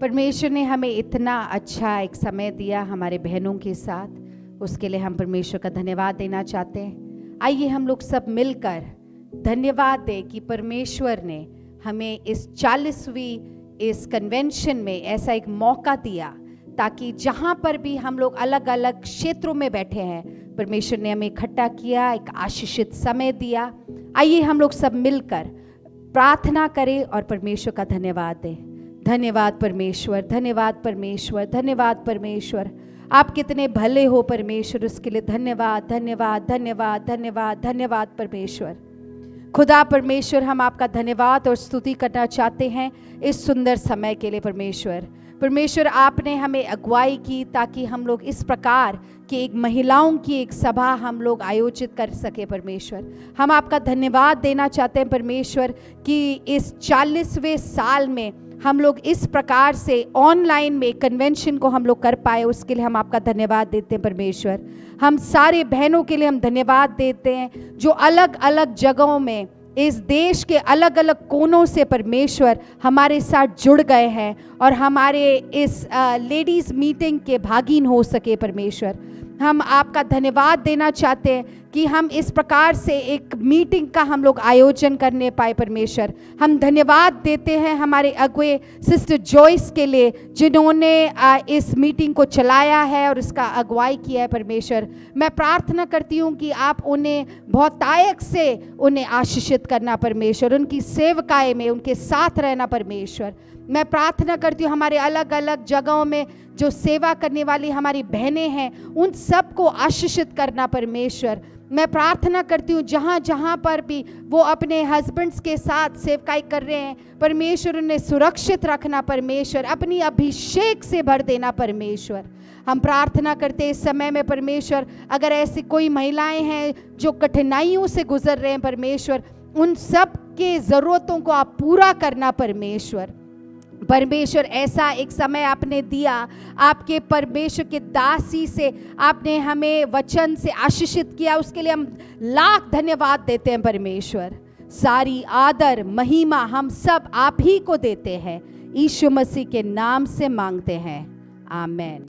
परमेश्वर ने हमें इतना अच्छा एक समय दिया हमारे बहनों के साथ, उसके लिए हम परमेश्वर का धन्यवाद देना चाहते हैं. आइए हम लोग सब मिलकर धन्यवाद दें कि परमेश्वर ने हमें इस 40वीं इस कन्वेंशन में ऐसा एक मौका दिया ताकि जहाँ पर भी हम लोग अलग अलग क्षेत्रों में बैठे हैं, परमेश्वर ने हमें इकट्ठा किया, एक आशीषित समय दिया. आइए हम लोग सब मिलकर प्रार्थना करें और परमेश्वर का धन्यवाद दें. धन्यवाद परमेश्वर, धन्यवाद परमेश्वर, धन्यवाद परमेश्वर. आप कितने भले हो परमेश्वर, उसके लिए धन्यवाद, धन्यवाद, धन्यवाद, धन्यवाद, धन्यवाद परमेश्वर. खुदा परमेश्वर, हम आपका धन्यवाद और स्तुति करना चाहते हैं इस सुंदर समय के लिए. परमेश्वर आपने हमें अगुवाई की ताकि हम लोग इस प्रकार की एक महिलाओं की एक सभा हम लोग आयोजित कर सके. परमेश्वर, हम आपका धन्यवाद देना चाहते हैं परमेश्वर कि इस 40वें साल में हम लोग इस प्रकार से ऑनलाइन में कन्वेंशन को हम लोग कर पाए, उसके लिए हम आपका धन्यवाद देते हैं परमेश्वर. हम सारे बहनों के लिए हम धन्यवाद देते हैं जो अलग अलग जगहों में इस देश के अलग अलग कोनों से परमेश्वर हमारे साथ जुड़ गए हैं और हमारे इस लेडीज़ मीटिंग के भागीन हो सके. परमेश्वर, हम आपका धन्यवाद देना चाहते हैं कि हम इस प्रकार से एक मीटिंग का हम लोग आयोजन करने पाए. परमेश्वर, हम धन्यवाद देते हैं हमारे अगुए सिस्टर जॉयस के लिए जिन्होंने इस मीटिंग को चलाया है और इसका अगुवाई किया है. परमेश्वर, मैं प्रार्थना करती हूँ कि आप उन्हें बहुतायत से उन्हें आशीषित करना परमेश्वर, उनकी सेवकाई में उनके साथ रहना परमेश्वर. मैं प्रार्थना करती हूँ हमारे अलग अलग जगहों में जो सेवा करने वाली हमारी बहनें हैं उन सबको आशीषित करना परमेश्वर. मैं प्रार्थना करती हूँ जहाँ जहाँ पर भी वो अपने हस्बैंड्स के साथ सेवकाई कर रहे हैं परमेश्वर, उन्हें सुरक्षित रखना परमेश्वर, अपनी अभिषेक से भर देना परमेश्वर. हम प्रार्थना करते हैं इस समय में परमेश्वर, अगर ऐसी कोई महिलाएं हैं जो कठिनाइयों से गुजर रहे हैं परमेश्वर, उन सब के ज़रूरतों को आप पूरा करना परमेश्वर. परमेश्वर, ऐसा एक समय आपने दिया, आपके परमेश्वर के दासी से आपने हमें वचन से आशीषित किया, उसके लिए हम लाख धन्यवाद देते हैं परमेश्वर. सारी आदर महिमा हम सब आप ही को देते हैं, यीशु मसीह के नाम से मांगते हैं, आमेन.